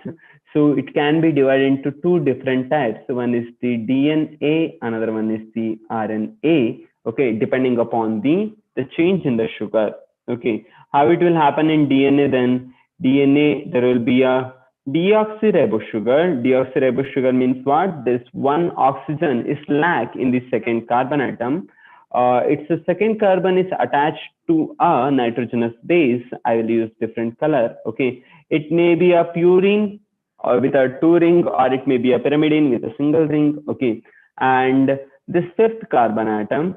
Speaker 1: So it can be divided into two different types. So one is the DNA, another one is the RNA. Okay, depending upon the change in the sugar. Okay, how it will happen in DNA then? DNA, there will be a deoxyribose sugar means what? This one oxygen is lack in the second carbon atom. Its the second carbon is attached to a nitrogenous base. I will use different color. Okay, it may be a purine or with a two ring, or it may be a pyrimidine with a single ring. Okay, and this fifth carbon atom,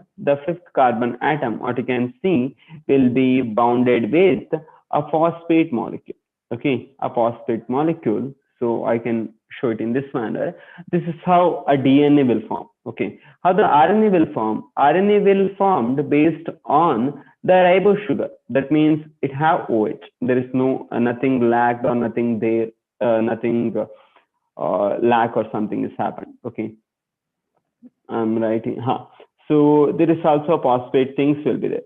Speaker 1: what you can see will be bounded with a phosphate molecule. Okay, a phosphate molecule. So I can show it in this manner. This is how a DNA will form. Okay, how the RNA will form? RNA will formed based on the ribose sugar. That means it have OH. There is no nothing lacked or nothing there, nothing lack or something has happened. Okay, I'm writing. So there is also a phosphate things will be there.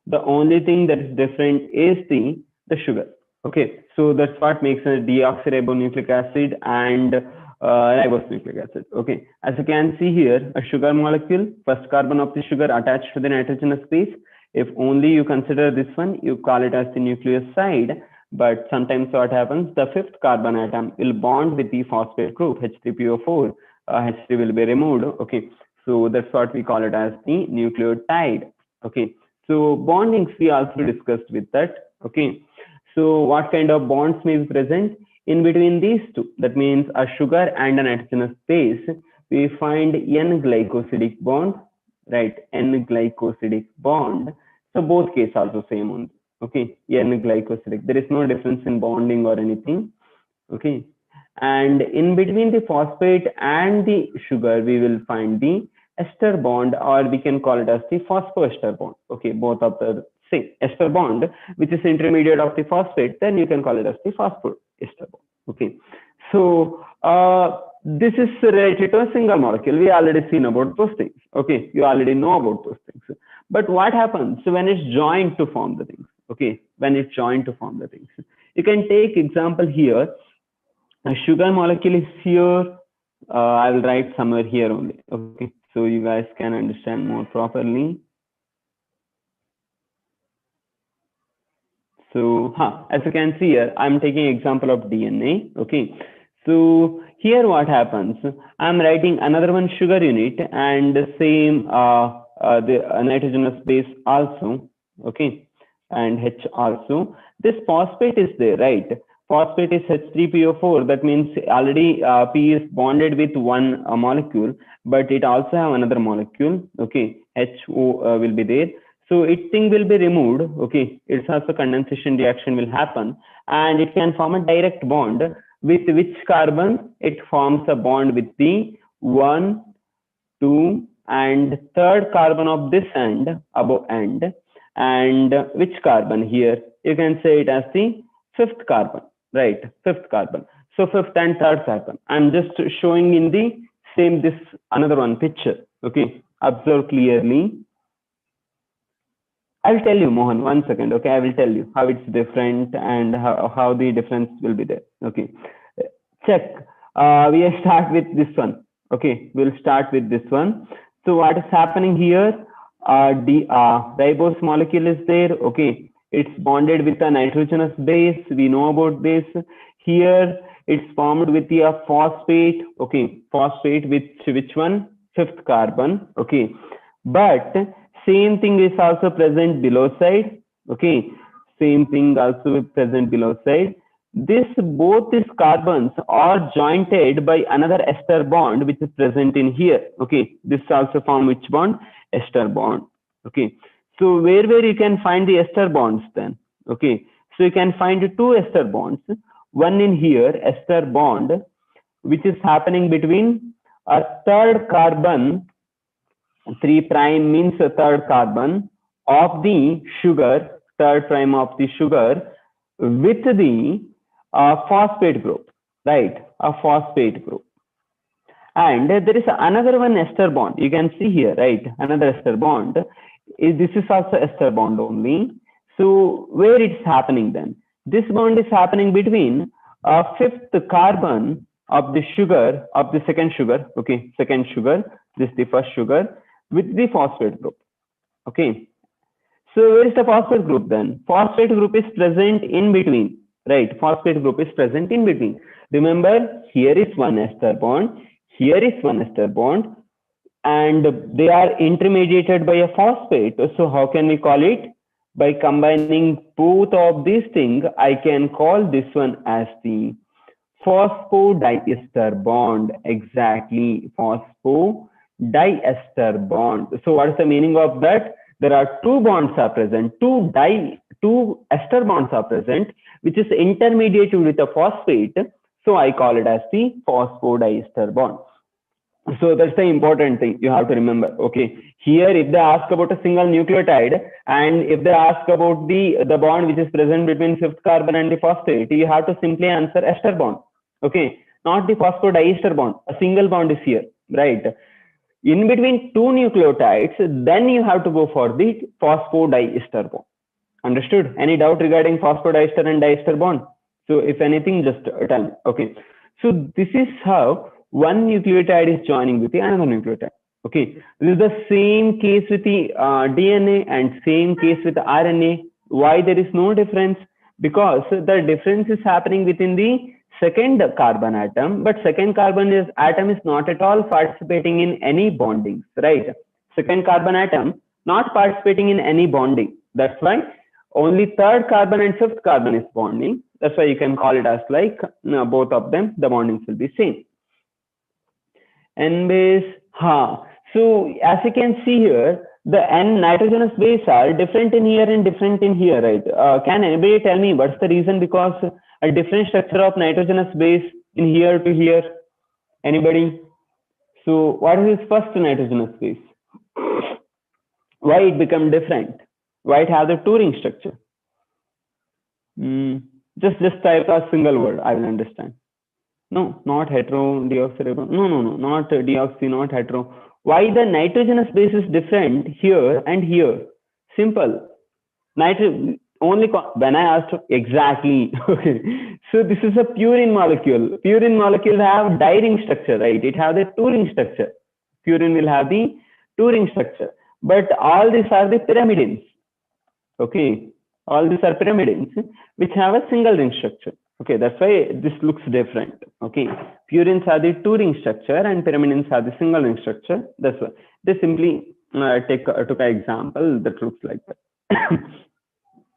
Speaker 1: The only thing that is different is the sugar. Okay, so that's what makes a deoxyribonucleic acid and ribonucleic acid. Okay, as you can see here, a sugar molecule, first carbon of the sugar attached to the nitrogenous base. If only you consider this one, you call it as the nucleoside. But sometimes what happens, the fifth carbon atom will bond with the phosphate group, H3PO4. H3 will be removed. Okay, So that's what we call it as the nucleotide. Okay. So bondings we also discussed with that. Okay. So what kind of bonds may be present in between these two? That means a sugar and a nitrogenous base. We find N-glycosidic bond, right? N-glycosidic bond. So both cases also same only. Okay. N-glycosidic. There is no difference in bonding or anything. Okay. And in between the phosphate and the sugar, we will find the ester bond, or we can call it as the phosphoester bond. Okay, both of the same ester bond, which is intermediate of the phosphate, then you can call it as the phosphoester bond. Okay, so this is related to a single molecule. We already seen about those things. Okay, you already know about those things. But what happens when it's joined to form the things? Okay, when it's joined to form the things, you can take example here. A sugar molecule is here. I will write somewhere here only. Okay, so you guys can understand more properly. So, as you can see here, I'm taking example of DNA. Okay, so here what happens? I'm writing another one sugar unit and the same the nitrogenous base also. Okay, and H also. This phosphate is there, right? Phosphate is H3PO4. That means already P is bonded with one molecule, but it also have another molecule. Okay, HO will be there. So its thing will be removed. Okay, it's also condensation reaction will happen, and it can form a direct bond with which carbon? It forms a bond with the 1, 2, and third carbon of this end, above end, and which carbon here? You can say it as the fifth carbon, right? Fifth carbon. So fifth and third carbon. I'm just showing in the same this another one picture. Okay, observe clearly. I'll tell you, Mohan, 1 second. Okay, I will tell you how it's different and how the difference will be there. Okay, check. We start with this one. Okay, we'll start with this one. So what is happening here? The ribose molecule is there. Okay, it's bonded with a nitrogenous base. We know about this. Here it's formed with the phosphate. Okay, phosphate with which one? Fifth carbon. Okay, but same thing is also present below side. Okay, same thing also present below side. Both these carbons are jointed by another ester bond which is present in here. Okay, this also form which bond? Ester bond. Okay, so where you can find the ester bonds then? Okay, so you can find two ester bonds. One in here, ester bond, which is happening between a third carbon. 3 prime means a third carbon of the sugar, third prime of the sugar with the phosphate group, right? A phosphate group. And there is another one ester bond. You can see here, right? Another ester bond. This is also ester bond only. So where it's happening then? This bond is happening between a fifth carbon of the sugar, of the second sugar. Okay, second sugar. This is the first sugar with the phosphate group. Okay, so where is the phosphate group then? Phosphate group is present in between, right? Phosphate group is present in between. Remember, here is one ester bond, here is one ester bond, and they are intermediated by a phosphate. So how can we call it? By combining both of these things, I can call this one as the phosphodiester bond. Exactly, phosphodiester bond. So what is the meaning of that? There are two bonds are present, two ester bonds are present, which is intermediated with a phosphate. So I call it as the phosphodiester bond. So that's the important thing you have to remember. Okay, here if they ask about a single nucleotide, and if they ask about the bond which is present between fifth carbon and the phosphate, you have to simply answer ester bond. Okay, not the phosphodiester bond. A single bond is here, right? In between two nucleotides, then you have to go for the phosphodiester bond. Understood? Any doubt regarding phosphodiester and diester bond? So if anything, just tell me. Okay, so this is how one nucleotide is joining with the another nucleotide. Okay, this is the same case with the DNA and same case with the RNA. Why there is no difference? Because the difference is happening within the second carbon atom, but second carbon atom is not at all participating in any bonding, right? Second carbon atom not participating in any bonding. That's why only third carbon and fifth carbon is bonding. That's why you can call it as like both of them, the bondings will be same. N base, so as you can see here, the N nitrogenous base are different in here and different in here, right? Can anybody tell me what's the reason? Because a different structure of nitrogenous base in here to here. Anybody? So what is this first nitrogenous base? Why it become different? Why it have the two ring structure? Just type a single word, I will understand. No, not hetero, deoxyribonucleic. No, not deoxy, not hetero. Why the nitrogenous base is different here and here? Simple. Only when I asked exactly. Okay. So this is a purine molecule. Purine molecules have di-ring structure, right? It have the two-ring structure. Purine will have the two-ring structure. But all these are the pyrimidines. Okay. All these are pyrimidines which have a single ring structure. Okay, that's why this looks different. Okay, purines have the two-ring structure and pyrimidines have the single ring structure. That's why they simply took an example that looks like that.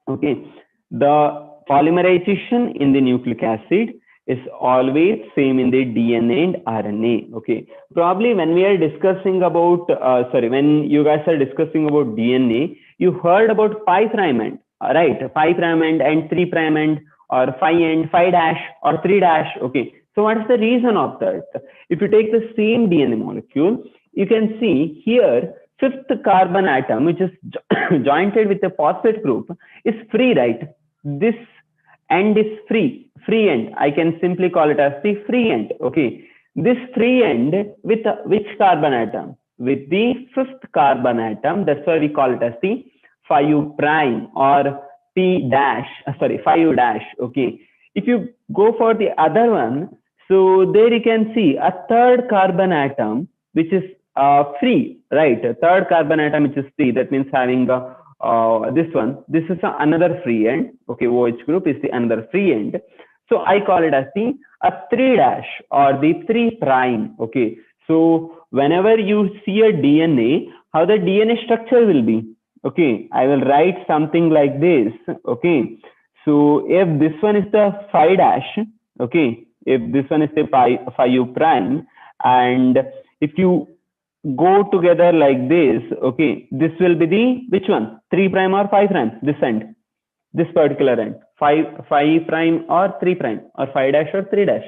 Speaker 1: Okay, the polymerization in the nucleic acid is always same in the DNA and RNA. Okay, probably when we are discussing about, when you guys are discussing about DNA, you heard about 5' end, right? 5' end and 3' end, or 5 end, 5 dash or 3 dash. Okay, so what is the reason of that? If you take the same DNA molecule, you can see here fifth carbon atom, which is jointed with the phosphate group, is free, right? This end is free end. I can simply call it as the free end. Okay, this free end with which carbon atom? With the fifth carbon atom. That's why we call it as the 5' or P dash, 5 dash. Okay, if you go for the other one, so there you can see a third carbon atom which is free, right? A third carbon atom which is free, that means having this one. This is another free end. Okay, OH group is the another free end. So I call it as the 3 dash or the 3'. Okay, so whenever you see a DNA, how the DNA structure will be? Okay, I will write something like this. Okay, so if this one is the 5 dash, okay, if this one is the 5', and if you go together like this, okay, this will be the which one? 3' or 5'? This end, this particular end, 5' or 3' or 5 dash or 3 dash.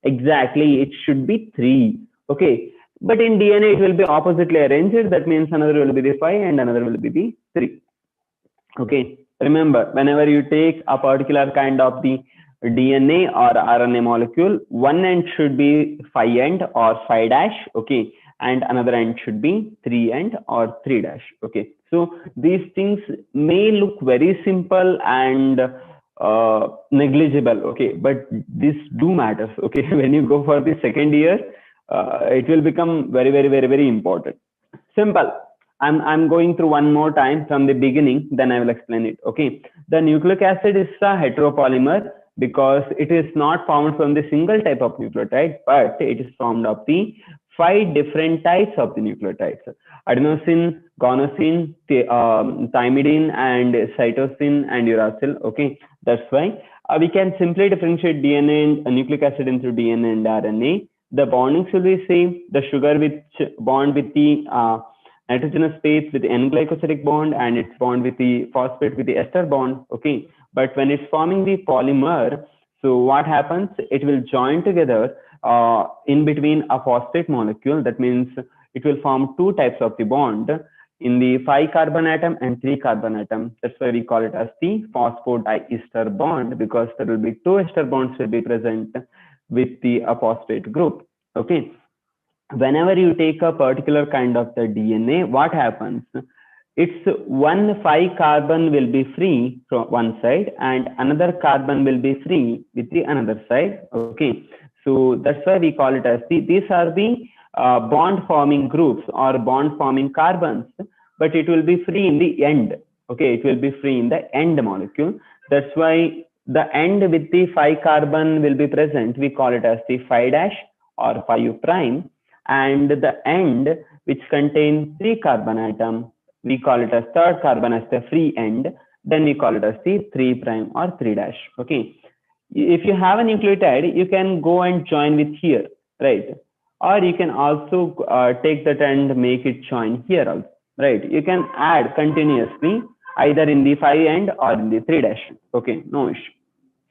Speaker 1: Exactly, it should be 3. Okay, but in DNA it will be oppositely arranged. That means another will be the 5 and another will be the 3. Okay, remember, whenever you take a particular kind of the DNA or RNA molecule, one end should be 5 end or 5 dash. Okay, and another end should be 3 end or 3 dash. Okay, so these things may look very simple and negligible. Okay, but this do matters. Okay, when you go for the second year, it will become very important. Simple. I'm going through one more time from the beginning, then I will explain it. Okay, the nucleic acid is a heteropolymer because it is not formed from the single type of nucleotide, but it is formed of the 5 different types of the nucleotides: adenosine, guanosine, thymidine, and cytosine and uracil. Okay, that's why we can simply differentiate DNA and nucleic acid into DNA and RNA. The bondings will be same. The sugar which bond with the nitrogenous base with the N-glycosidic bond, and its bond with the phosphate with the ester bond. Okay, but when it's forming the polymer, so what happens? It will join together in between a phosphate molecule. That means it will form 2 types of the bond in the 5 carbon atom and 3 carbon atom. That's why we call it as the phosphodiester bond, because there will be 2 ester bonds will be present with the phosphate group. Okay, whenever you take a particular kind of the DNA, what happens? It's 1 5 carbon will be free from one side and another carbon will be free with the another side. Okay, so that's why we call it as these are the bond forming groups or bond forming carbons, but it will be free in the end. Okay, it will be free in the end molecule. That's why The end with the 5 carbon will be present. We call it as the 5 dash or 5 prime. And the end which contains 3 carbon atom, we call it as third carbon as the free end. Then we call it as the 3 prime or 3 dash. Okay. If you have a nucleotide, you can go and join with here, right? Or you can also take that and make it join here also, right? You can add continuously either in the 5 end or in the 3 dash. Okay, no issue.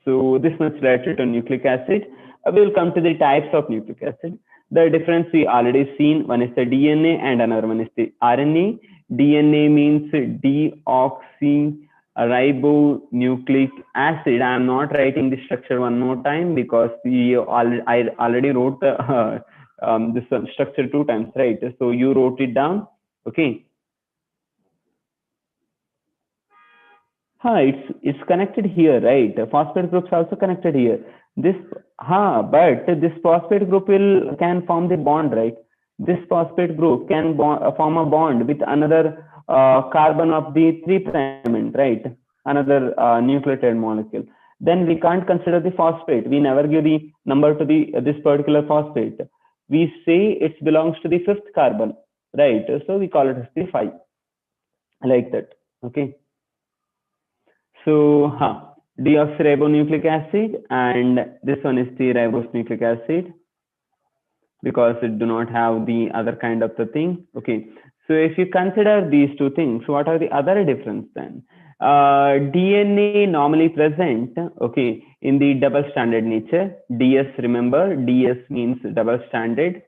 Speaker 1: So this much related to nucleic acid. We will come to the types of nucleic acid. The difference we already seen. One is the DNA and another one is the RNA. DNA means deoxyribonucleic acid. I am not writing the structure one more time because I already wrote the this structure 2 times, right? So you wrote it down. Okay. It's connected here, right? Phosphate groups also connected here. This, but this phosphate group can form the bond, right? This phosphate group can form a bond with another carbon of the 3' end, right? Another nucleotide molecule. Then we can't consider the phosphate. We never give the number to the this particular phosphate. We say it belongs to the 5th carbon, right? So we call it as the 5, like that. Okay. So, deoxyribonucleic acid, and this one is the ribonucleic acid because it do not have the other kind of the thing. Okay. So if you consider these two things, what are the other difference then? DNA normally present, okay, in the double stranded nature. DS, remember, DS means double stranded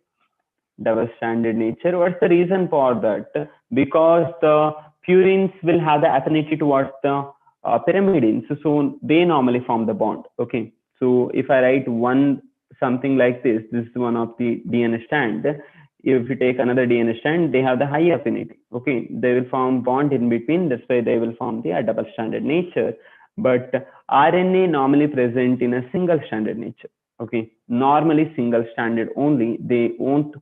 Speaker 1: nature. What's the reason for that? Because the purines will have the affinity towards the pyrimidines, so they normally form the bond. Okay, so if I write one something like this is one of the DNA strand. If you take another DNA strand, they have the high affinity. Okay, they will form bond in between. That's why they will form the double stranded nature. But RNA normally present in a single stranded nature. Okay, normally single stranded only. They won't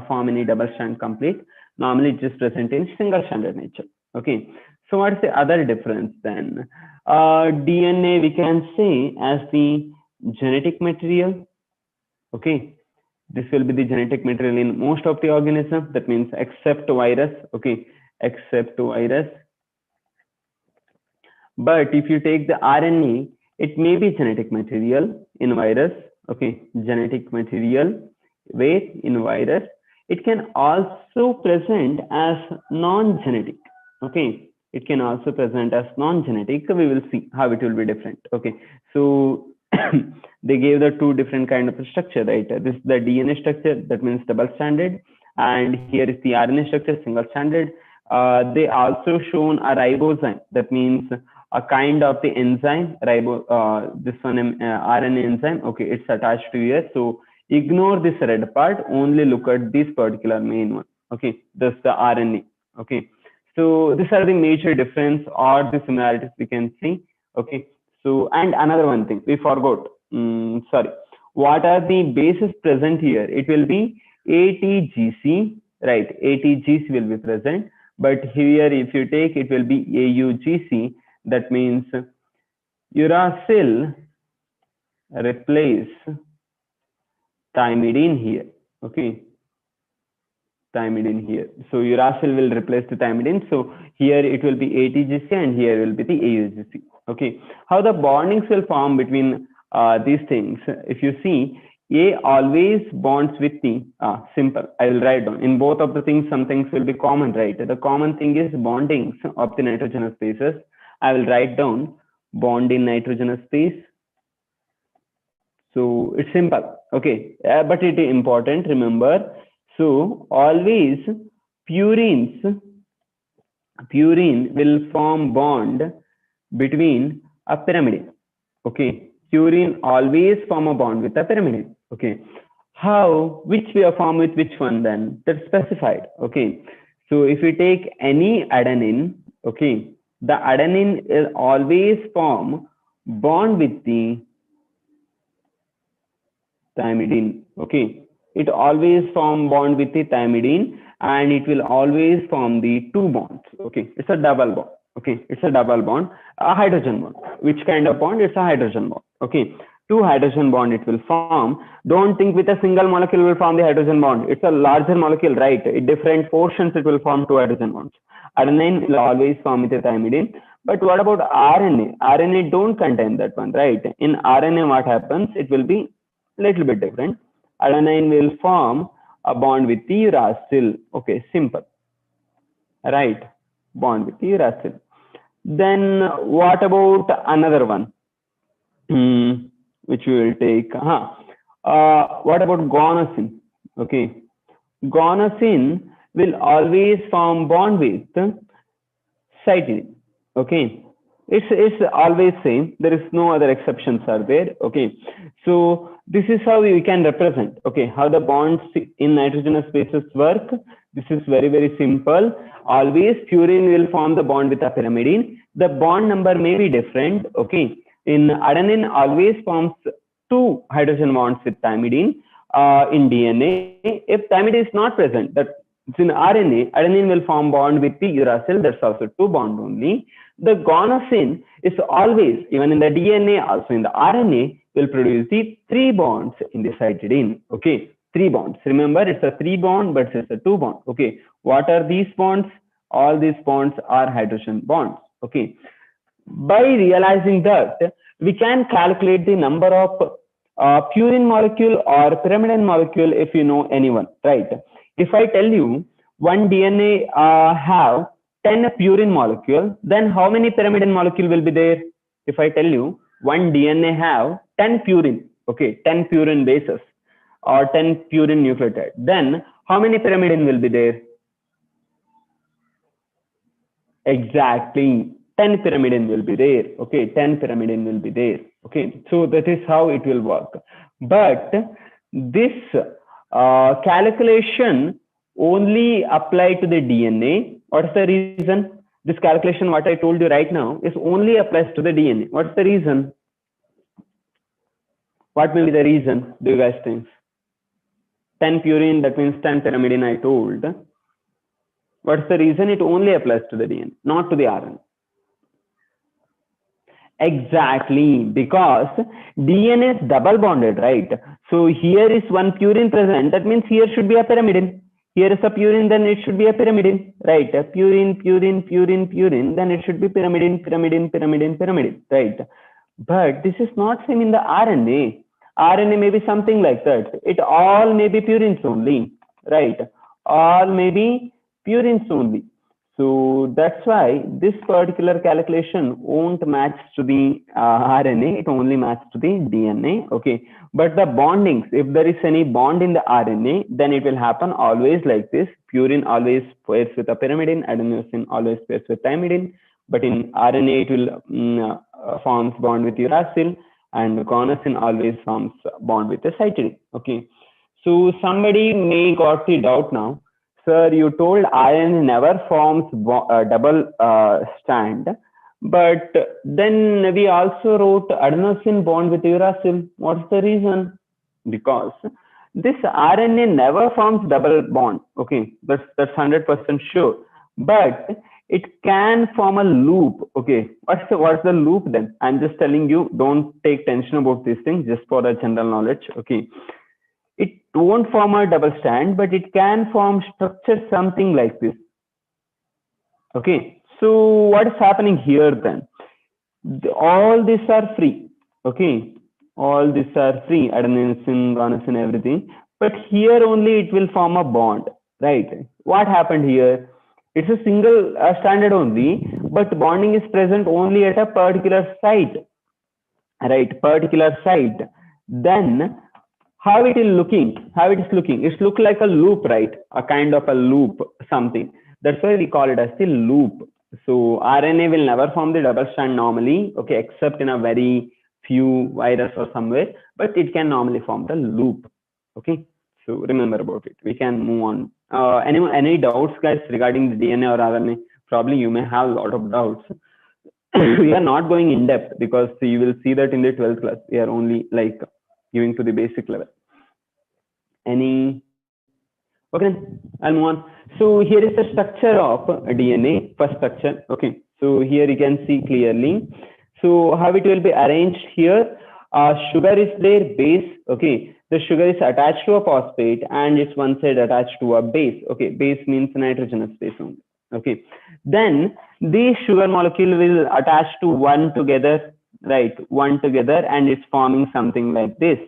Speaker 1: form any double strand complete. Normally it is present in single stranded nature. Okay, so what's the other difference then? DNA we can say as the genetic material. Okay, this will be the genetic material in most of the organisms. That means except virus. Okay, except virus. But if you take the RNA, it may be genetic material in virus. Okay, genetic material. Wait, in virus, it can also present as non-genetic. Okay, it can also present as non-genetic. We will see how it will be different. Okay, so they gave the two different kind of structure, right? This is the DNA structure, that means double stranded, and here is the RNA structure, single stranded. They also shown a ribozyme, that means a kind of the enzyme, this one RNA enzyme. Okay, it's attached to here. So ignore this red part, only look at this particular main one. Okay, that's the RNA. Okay, so these are the major difference or the similarities we can see. Okay, so and another one thing we forgot. Sorry, what are the bases present here? It will be ATGC, right? ATGC will be present, but here if you take, it will be AUGC. That means uracil replace thymidine here. Okay, thymidine here. So uracil will replace the thymidine. So here it will be ATGC and here will be the AUGC. Okay, how the bondings will form between these things? If you see, A always bonds with the simple. I will write down in both of the things. Some things will be common, right? The common thing is bondings of the nitrogenous bases. I will write down bond in nitrogenous base. So it's simple. Okay, but it is important. Remember. So always purine will form bond between a pyrimidine. Okay, purine always form a bond with a pyrimidine. Okay, how, which we are formed with which one then? That's specified. Okay, so if we take any adenine, okay, the adenine will always form bond with the thymidine. Okay, it always form bond with the thymidine and it will always form the two bonds. Okay, it's a double bond. Okay. Okay, it's a double bond, a hydrogen bond. Which kind of bond? It's a hydrogen bond. Okay, two hydrogen bond it will form. Don't think with a single molecule will form the hydrogen bond. It's a larger molecule, right? In different portions it will form two hydrogen bonds. Adenine will always form with a thymidine. But what about RNA? RNA don't contain that one, right? In RNA, what happens? It will be little bit different. Adenine will form a bond with the uracil. Okay, simple, right? Bond with the uracil. Then what about another one? Which we will take. What about guanosine? Okay, guanosine will always form bond with cytidine. Okay, it's always same. There is no other exceptions are there. Okay, so this is how we can represent. Okay, how the bonds in nitrogenous bases work. This is very simple. Always purine will form the bond with a pyrimidine. The bond number may be different. Okay, in adenine always forms two hydrogen bonds with thymidine. In DNA, if thymidine is not present, that in RNA, adenine will form bond with the uracil. That's also two bond only. The guanosine is always, even in the DNA, also in the RNA, will produce the three bonds in the cytidine. Okay, three bonds. Remember, it's a three bond, but it's a two bond. Okay, what are these bonds? All these bonds are hydrogen bonds. Okay, by realizing that, we can calculate the number of purine molecule or pyrimidine molecule if you know anyone, right? If I tell you one DNA have 10 purine molecule, then how many pyrimidine molecule will be there? If I tell you one DNA have 10 purine, okay, 10 purine bases or 10 purine nucleotide, then how many pyrimidine will be there? Exactly, 10 pyrimidine will be there. Okay, 10 pyrimidine will be there. Okay, so that is how it will work. But this calculation only apply to the DNA. What's the reason? This calculation, what I told you right now, is only applies to the DNA. What's the reason? What will be the reason? Do you guys think? 10 purine, that means 10 pyrimidine I told. What's the reason? It only applies to the DNA, not to the RNA. Exactly, because DNA is double bonded, right? So here is one purine present. That means here should be a pyrimidine. Here is a purine, then it should be a pyrimidine, right? A purine, then it should be pyrimidine, right? But this is not same in the RNA. RNA may be something like that. It all may be purines only, right? All may be purines only. So that's why this particular calculation won't match to the RNA. It only matches to the DNA. Okay. But the bondings, if there is any bond in the RNA, then it will happen always like this. Purine always pairs with a pyrimidine. Adenosine always pairs with thymidine. But in RNA, it will forms bond with uracil, and guanosine always forms bond with the cytidine. Okay. So somebody may got the doubt now. Sir, you told iron never forms double strand, but then we also wrote adenosine bond with uracil. What's the reason? Because this RNA never forms double bond. Okay, that's 100% sure. But it can form a loop. Okay, what's the loop then? I'm just telling you, don't take tension about these things, just for the general knowledge. Okay. It won't form a double strand, but it can form structure something like this. Okay, so what is happening here then? All these are free. Okay, all these are free, adenosine, guanosine, everything. But here only it will form a bond, right? What happened here? It's a single stranded only, but bonding is present only at a particular site, right? Particular site. Then how it is looking, it's look like a loop, right? A kind of a loop, something. That's why we call it as the loop. So RNA will never form the double strand normally, okay, except in a very few virus or somewhere, but it can normally form the loop. Okay, so remember about it. We can move on. Any doubts, guys, regarding the DNA or RNA? Probably you may have a lot of doubts. We are not going in depth because you will see that in the 12th class. We are only like giving to the basic level. Any? Okay, I'll move on. So here is the structure of DNA, first structure. Okay, So here you can see clearly. So how it will be arranged here? Sugar is their base. Okay, the sugar is attached to a phosphate and it's one side attached to a base. Okay, base means nitrogenous base only. Okay, then the sugar molecule will attach to one together, right? One together, and it's forming something like this,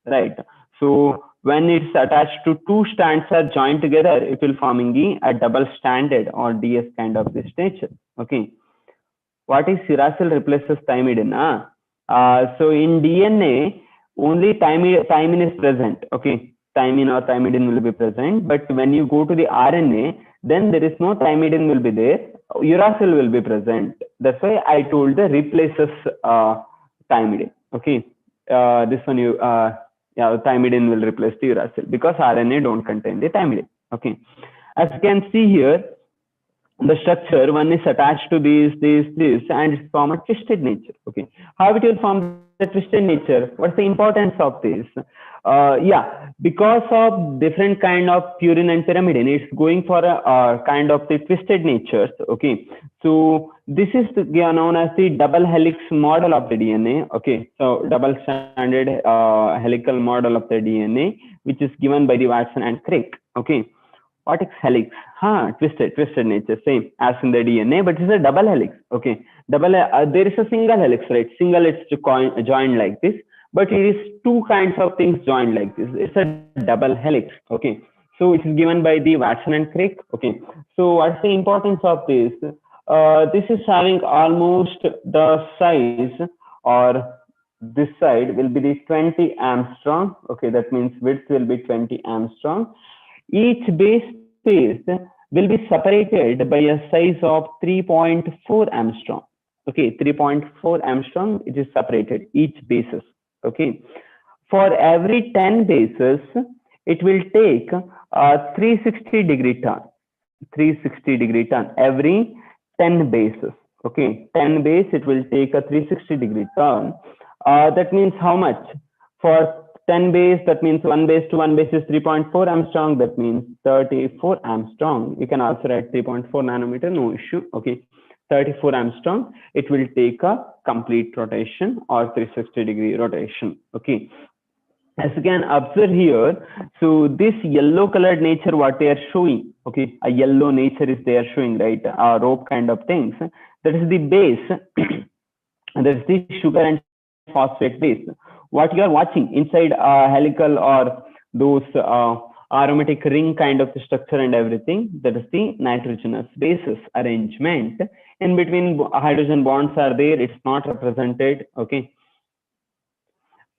Speaker 1: right? So when it's attached to two strands are joined together, it will forming a double stranded or DS kind of this nature. Okay, what is uracil replaces thymidine? So in DNA, only thymine is present. Okay, thymine or thymidine will be present. But when you go to the RNA, then there is no thymidine will be there. Uracil will be present. That's why I told the replaces thymidine. Okay, this one yeah, thymidine will replace the uracil because RNA don't contain the thymidine. Okay, as you can see here, the structure one is attached to this and it's form a twisted nature. Okay, how it will form the twisted nature? What's the importance of this? Yeah, because of different kind of purine and pyrimidine, it's going for a kind of the twisted natures. Okay, so this is known as the double helix model of the DNA. Okay, so double stranded helical model of the DNA, which is given by the Watson and Crick. Okay, what is helix? Twisted nature, same as in the DNA, but it's a double helix. Okay, there is a single helix, right? Single, it's joined like this, but it is two kinds of things joined like this. It's a double helix. Okay, so it is given by the Watson and Crick. Okay, so what's the importance of this? This is having almost the size, or this side will be the 20 Armstrong. Okay, that means width will be 20 Armstrong. Each base space will be separated by a size of 3.4 Armstrong. Okay, 3.4 Armstrong, it is separated, each bases. Okay, for every 10 bases, it will take a 360-degree turn. 360-degree turn every 10 bases. Okay, 10 base, it will take a 360-degree turn. That means how much? For 10 base, that means 1 base to 1 base is 3.4 Armstrong. That means 34 Armstrong. You can also write 3.4 nanometer, no issue. Okay, 34 Armstrong. It will take a complete rotation or 360-degree rotation. Okay, as you can observe here, so this yellow colored nature, what they are showing, okay, a yellow nature is they are showing, right? A rope kind of things. That is the base. That is the sugar and phosphate base. What you are watching inside helical or those aromatic ring kind of structure and everything, that is the nitrogenous bases arrangement. In between hydrogen bonds are there, it's not represented. Okay,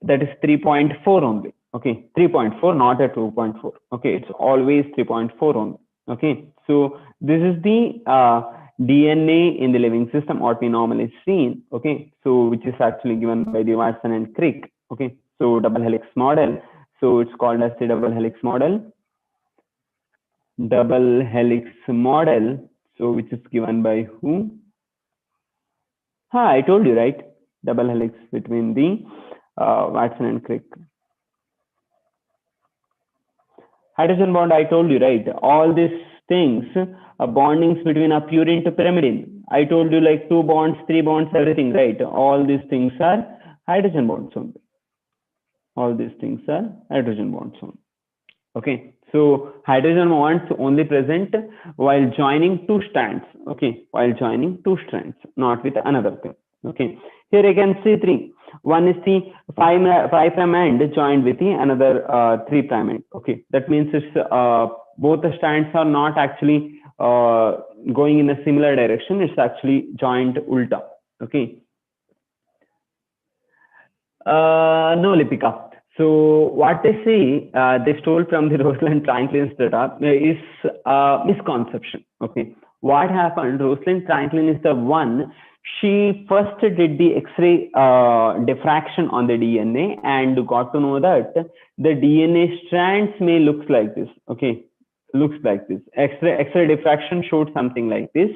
Speaker 1: that is 3.4 only. Okay, 3.4, not a 2.4. Okay, it's always 3.4 only. Okay, so this is the DNA in the living system, what we normally seen. Okay, so which is actually given by the Watson and Crick. Okay, so double helix model. So it's called as the double helix model. Double helix model. So which is given by who? I told you, right? Double helix between the Watson and Crick. Hydrogen bond, I told you, right? All these things, bondings between a purine to pyrimidine. I told you like 2 bonds, 3 bonds, everything, right? All these things are hydrogen bonds only. All these things are hydrogen bonds only. Okay, so hydrogen bonds only present while joining two strands. Okay, while joining two strands, not with another thing. Okay, here you can see 3. One is the 5' end joined with the another 3' end. Okay, that means it's both the strands are not actually going in a similar direction. It's actually joined ulta. Okay. No, Lipika. So what they say, they stole from the Rosalind Franklin's data is misconception. Okay, what happened? Rosalind Franklin is the one. She first did the X-ray diffraction on the DNA and got to know that the DNA strands may look like this. Okay, looks like this. X-ray diffraction showed something like this.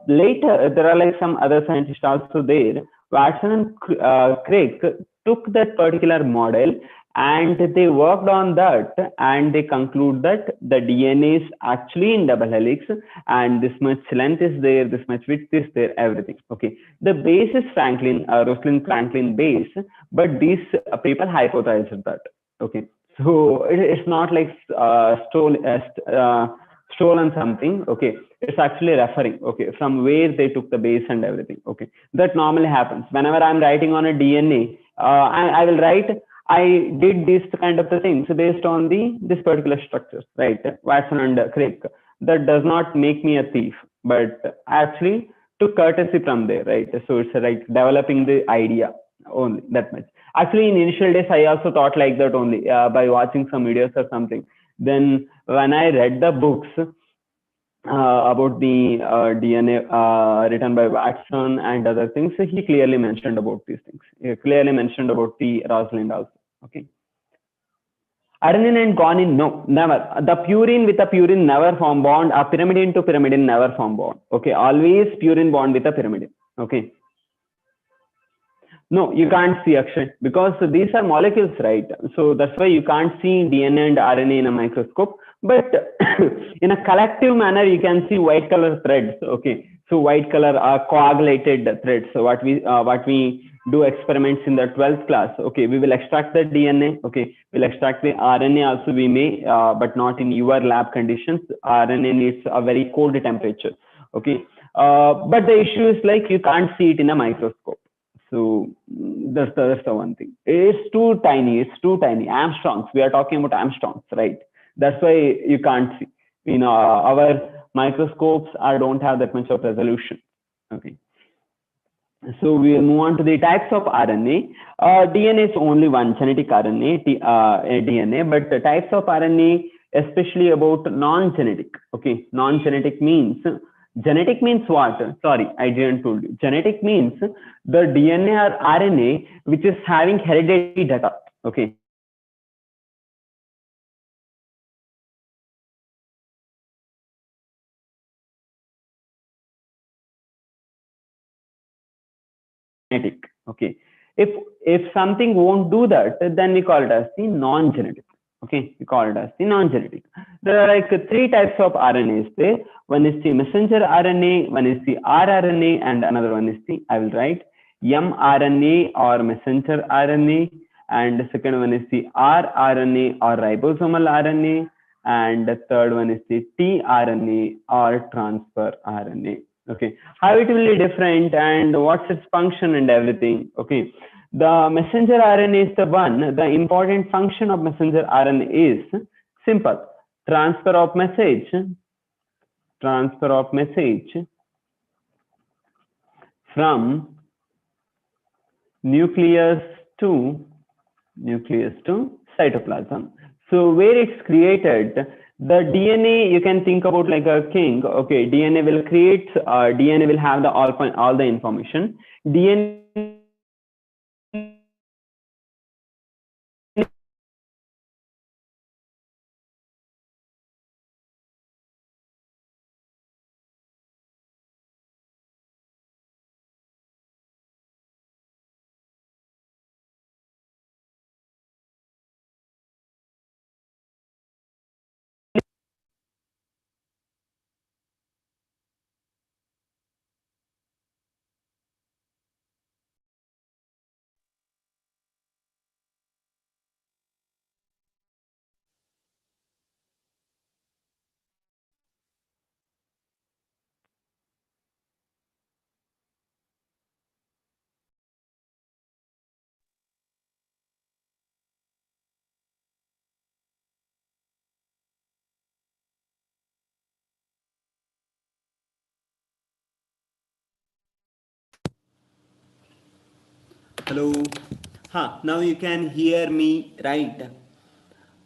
Speaker 1: Later, there are like some other scientists also there. Watson and Crick took that particular model and they worked on that, and they conclude that the DNA is actually in double helix, and this much length is there, this much width is there, everything. Okay, the base is Franklin, Rosalind Franklin base, but these people hypothesized that. Okay, so it's not like stolen something. Okay, it's actually referring, okay, from where they took the base and everything. Okay, that normally happens whenever I'm writing on a DNA. I will write I did this kind of the things based on the this particular structure, right? Watson and Crick. That does not make me a thief, but actually took courtesy from there, right? So it's like developing the idea only, that much. Actually, in initial days, I also thought like that only, by watching some videos or something. Then when I read the books about the DNA written by Watson and other things, he clearly mentioned about these things. He clearly mentioned about the Rosalind also. Okay. Adenine and guanine, no, never. The purine with a purine never form bond. A pyrimidine to pyrimidine never form bond. Okay, always purine bond with a pyrimidine. Okay. No, you can't see Akshay, because these are molecules, right? So that's why you can't see DNA and RNA in a microscope. But in a collective manner, you can see white color threads. Okay, so white color are coagulated threads. So what we do experiments in the 12th class. Okay, we will extract the DNA. Okay, we'll extract the RNA also. We may, but not in your lab conditions. RNA needs a very cold temperature. Okay, but the issue is like you can't see it in a microscope. So that's the one thing. It's too tiny. It's too tiny. Armstrongs. We are talking about Armstrongs, right? That's why you can't see. Our microscopes don't have that much of resolution. Okay. So we will move on to the types of RNA. DNA is only one genetic RNA, DNA, but the types of RNA, especially about non-genetic. Okay, non-genetic means genetic means what? Sorry, I didn't told you. Genetic means the DNA or RNA which is having hereditary data. Okay. Genetic. Okay. If something won't do that, then we call it as the non-genetic. Okay, we call it as the non-genetic. There are like three types of RNAs there. One is the messenger RNA, one is the rRNA, and another one is the, I will write, mRNA or messenger RNA, and the second one is the rRNA or ribosomal RNA, and the third one is the tRNA or transfer RNA. Okay, how it will be different and what's its function and everything. Okay, the messenger RNA is the one. The important function of messenger RNA is simple: transfer of message, transfer of message from nucleus to cytoplasm. So where it's created, the DNA, you can think about like a king. Okay, DNA will create, DNA will have the all the information. DNA Hello. Now you can hear me, right?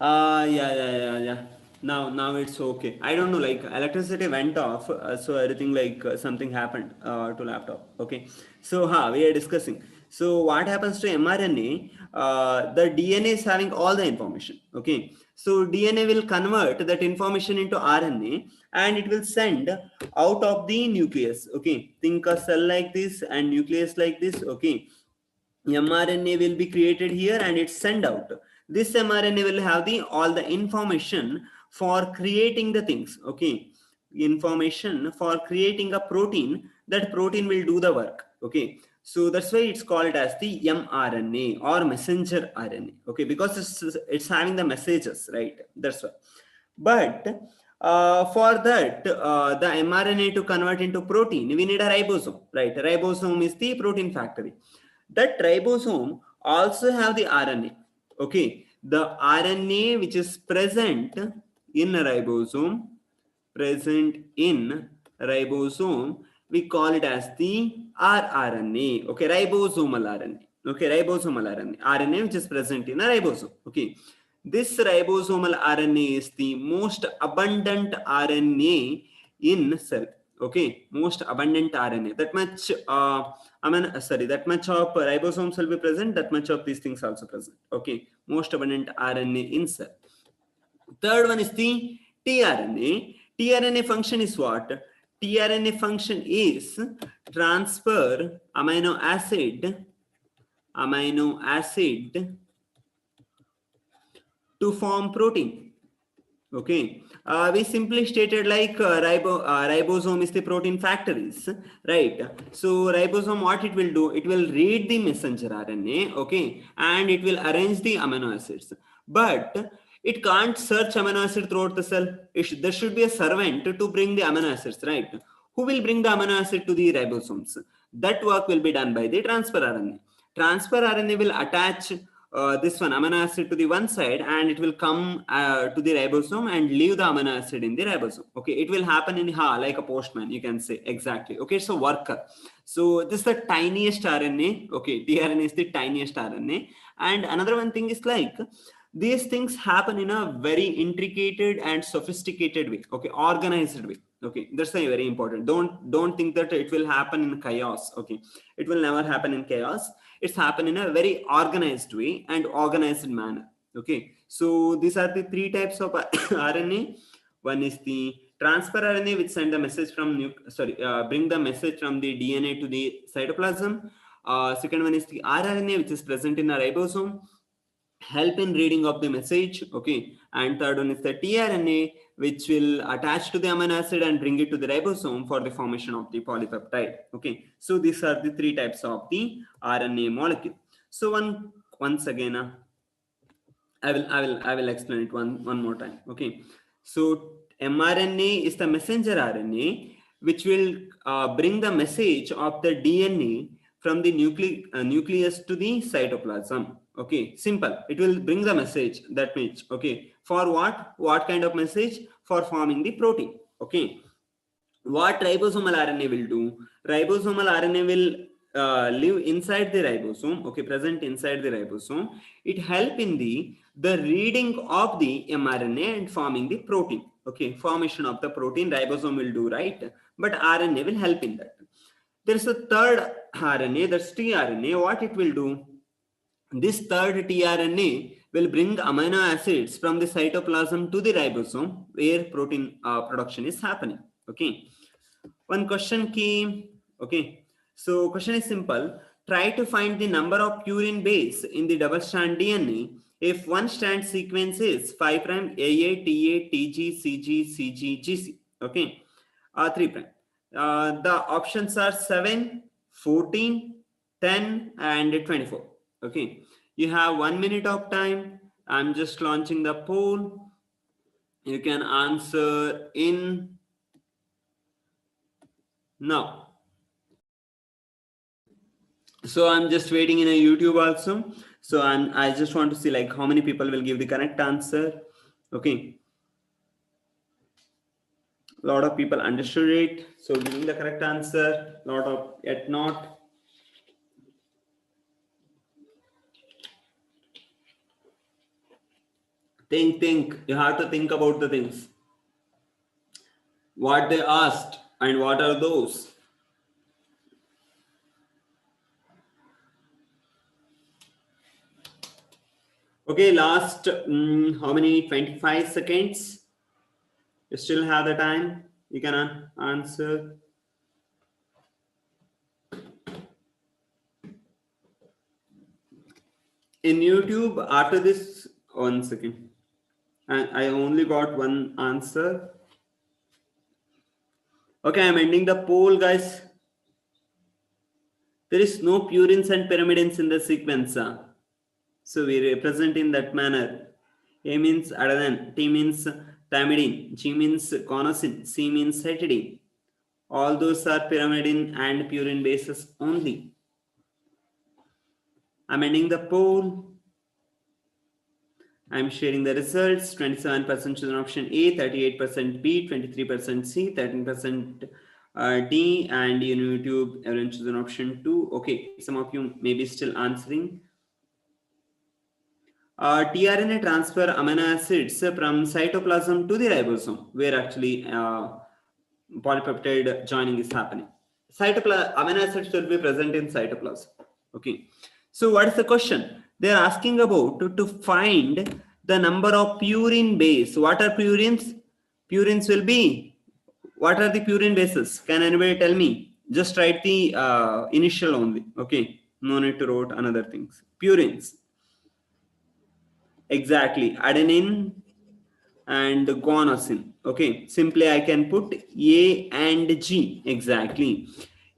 Speaker 1: Yeah. Now it's okay. I don't know, like electricity went off, so everything like something happened to laptop. Okay, so we are discussing. So what happens to mRNA? The DNA is having all the information. Okay, so DNA will convert that information into RNA, and it will send out of the nucleus. Okay, think a cell like this and nucleus like this. Okay, mRNA will be created here and it's sent out.
Speaker 3: This mRNA will have all the information for creating the things. Okay, information for creating a protein. That protein will do the work. Okay, so that's why it's called as the mRNA or messenger RNA. Okay, because it's having the messages, right? That's why. But for that, the mRNA to convert into protein, we need a ribosome, right? Ribosome is the protein factory. That ribosome also have the RNA. Okay, the RNA which is present in a ribosome, we call it as the rRNA. Okay, ribosomal RNA. Okay, ribosomal RNA which is present in a ribosome. Okay, this ribosomal RNA is the most abundant RNA in cell. Okay, most abundant RNA. That much, that much of ribosomes will be present. That much of these things also present. Okay, most abundant RNA in cell. Third one is the tRNA. tRNA function is what? tRNA function is transfer amino acid to form protein. Okay, we simply stated like ribosome is the protein factories, right? So ribosome, what it will do, it will read the messenger RNA, okay, and it will arrange the amino acids, but it can't search amino acid throughout the cell. There should be a servant to bring the amino acids, right? Who will bring the amino acid to the ribosomes? That work will be done by the transfer RNA. Transfer RNA will attach this one amino acid to the one side, and it will come to the ribosome and leave the amino acid in the ribosome. Okay, it will happen in like a postman, you can say. Exactly. Okay, so worker. So this is the tiniest RNA. Okay, tRNA is the tiniest RNA. And another one thing is like these things happen in a very intricate and sophisticated way. Okay, organized way. Okay, that's very important. Don't think that it will happen in chaos. Okay, it will never happen in chaos. It's happen in a very organized way and organized manner. Okay, so these are the three types of RNA. One is the transfer RNA, which send the message from bring the message from the DNA to the cytoplasm. Second one is the rRNA, which is present in a ribosome, help in reading of the message. Okay, and third one is the tRNA, which will attach to the amino acid and bring it to the ribosome for the formation of the polypeptide. Okay, so these are the three types of the RNA molecule. So once again, I will explain it one more time. Okay, so mRNA is the messenger RNA which will bring the message of the DNA from the nucleus to the cytoplasm. Okay, simple. It will bring the message. That means, okay, for what kind of message? For forming the protein. Okay, what ribosomal RNA will do? Ribosomal RNA will live inside the ribosome. Okay, present inside the ribosome. It help in the reading of the mRNA and forming the protein. Okay, formation of the protein ribosome will do, right? But RNA will help in that. There is a third RNA, that's tRNA. What it will do? This third tRNA will bring amino acids from the cytoplasm to the ribosome where protein production is happening. Okay. One question came. Okay. So question is simple. Try to find the number of purine base in the double strand DNA if one strand sequence is 5' AA, TA, TG, CG, CG, GC. Okay. 3'. The options are 7, 14, 10, and 24. Okay, you have 1 minute of time. I'm just launching the poll. You can answer in now. So I'm just waiting in a YouTube also. So I just want to see like how many people will give the correct answer. Okay, a lot of people understood it, so giving the correct answer. Lot of yet not. Think. You have to think about the things. What they asked and what are those? Okay, last how many? 25 seconds. You still have the time. You can answer. In YouTube, after this 1 second. I only got one answer. Okay, I'm ending the poll, guys. There is no purines and pyrimidines in the sequence. So we represent in that manner. A means adenine, T means thymidine, G means guanosine, C means cytidine. All those are pyrimidine and purine bases only. I'm ending the poll. I'm sharing the results. 27% chosen option A, 38% B, 23% C, 13% D, and in YouTube, everyone chosen option 2. Okay, some of you may be still answering. tRNA transfer amino acids from cytoplasm to the ribosome, where actually polypeptide joining is happening. Amino acids will be present in cytoplasm. Okay. So what is the question? They are asking about to find the number of purine base. What are purines? Purines will be, what are the purine bases? Can anybody tell me? Just write the initial only. Okay. No need to write another things. Purines. Exactly. Adenine and guanosine. Okay, simply I can put A and G. Exactly.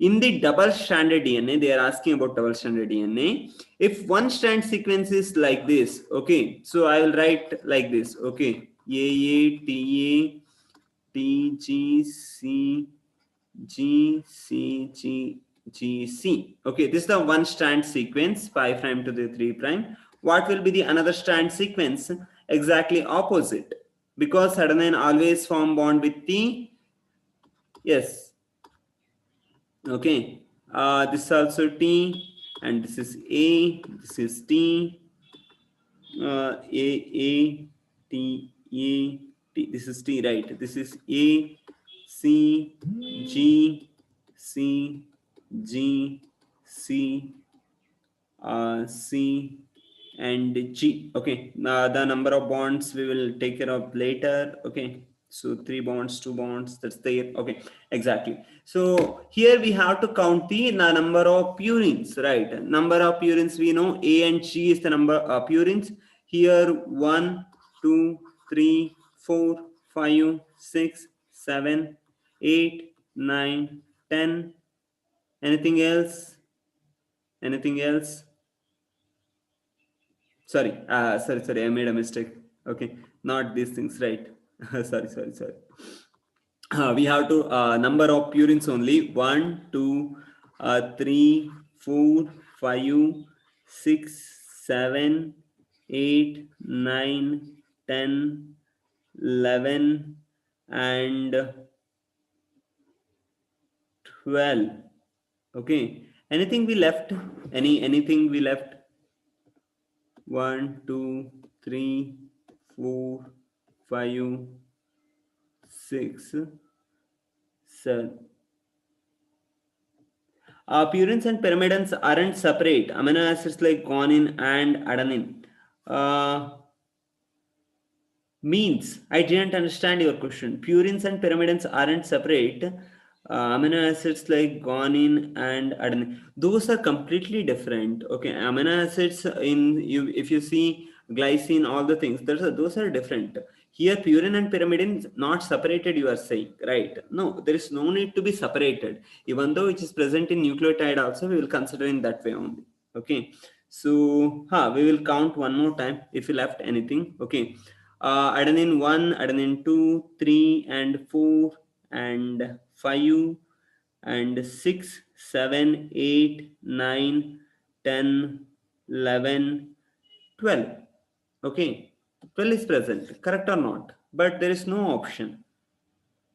Speaker 3: In the double stranded DNA, they are asking about double stranded DNA. If one strand sequence is like this, okay, so I will write like this. Okay, A T A T G C G C G G C. Okay, this is the one strand sequence, 5' to the 3'. What will be the another strand sequence? Exactly opposite, because adenine always form bond with the, yes, okay, this is also T, and this is A, this is T, A T A T, this is T, right? This is A C G C G C C and G. Okay, the number of bonds we will take care of later. Okay, so 3 bonds, 2 bonds, that's there. Okay, exactly. So here we have to count the number of purines, right? Number of purines, we know A and G is the number of purines. Here 1, 2, 3, 4, 5, 6, 7, 8, 9, 10. Anything else? Anything else? Sorry, I made a mistake. Okay, not these things, right? Sorry. We have to number of purines only. 1, 2, 3, 4, 5, 6, 7, 8, 9, 10, 11, and 12. Okay. Anything we left? Anything we left? 1, 2, 3, 4, 5, 6, 7. Purines and pyrimidines aren't separate. Amino acids like guanine and adenine. Means, I didn't understand your question. Purines and pyrimidines aren't separate. Amino acids like guanine and adenine, those are completely different. Okay, amino acids in you, if you see glycine, all the things, those are different. Here purine and pyrimidine is not separated, you are saying, right? No, there is no need to be separated. Even though it is present in nucleotide also, we will consider in that way only. Okay, so we will count one more time if you left anything. Okay, adenine 1, adenine 2, 3 and 4 and 5 and 6, 7, 8, 9, 10, 11, 12. Okay, 12 is present, correct or not? But there is no option.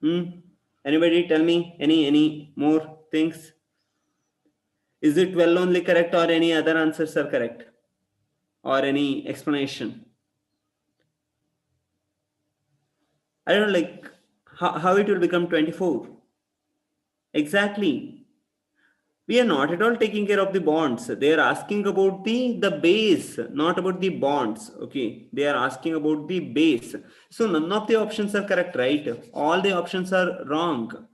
Speaker 3: Anybody tell me any more things? Is it 12 only correct, or any other answers are correct? Or any explanation? I don't know, like how it will become 24. Exactly. We are not at all taking care of the bonds. They are asking about the base, not about the bonds. Okay, they are asking about the base. So none of the options are correct, right? All the options are wrong.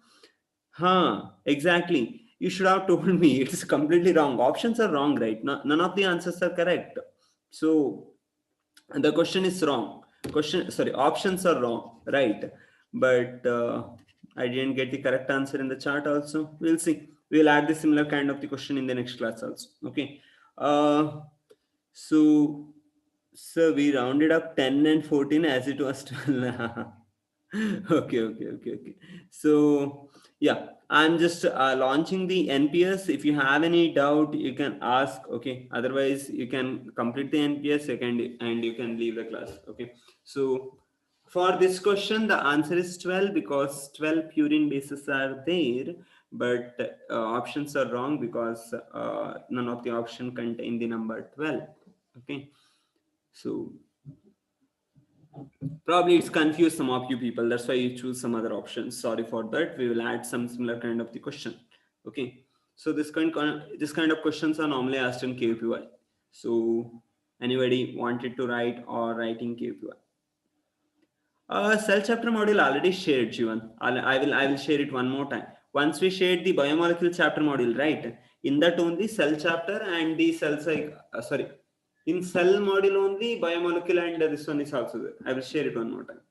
Speaker 3: Exactly. You should have told me. It's completely wrong. Options are wrong, right? None of the answers are correct. So the question is wrong. Options are wrong, right? But I didn't get the correct answer in the chart also. We'll see. We'll add the similar kind of the question in the next class also. Okay. So we rounded up 10 and 14 as it was 12. Okay. So yeah, I'm just launching the NPS. If you have any doubt, you can ask. Okay, otherwise you can complete the NPS and you can leave the class. Okay, so for this question, the answer is 12 because 12 purine bases are there, but options are wrong because none of the option contain the number 12. Okay, so probably it's confused some of you people. That's why you choose some other options. Sorry for that. We will add some similar kind of the question. Okay. So this kind of questions are normally asked in KPY. So anybody wanted to write or writing KPY? Cell chapter module already shared, Jivan. I will share it one more time. Once we shared the biomolecule chapter module, right? In that only cell chapter and the cell cycle. In cell module only biomolecule and this one is also there. I will share it one more time.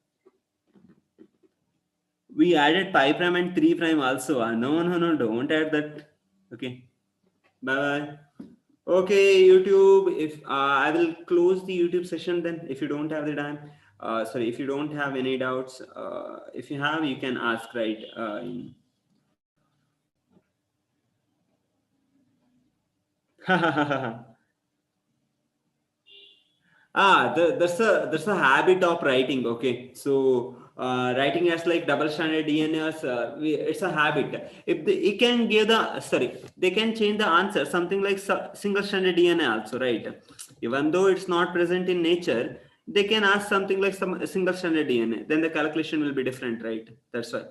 Speaker 3: We added pi prime and 3 prime also. No, don't add that. Okay. Bye. Okay, YouTube. If I will close the YouTube session then, if you don't have the time. If you don't have any doubts, if you have, you can ask, right? There's a habit of writing. Okay, so writing as like double stranded DNA, it's a habit. If they can give they can change the answer something like single stranded DNA also, right? Even though it's not present in nature, they can ask something like some single stranded DNA. Then the calculation will be different, right? That's why.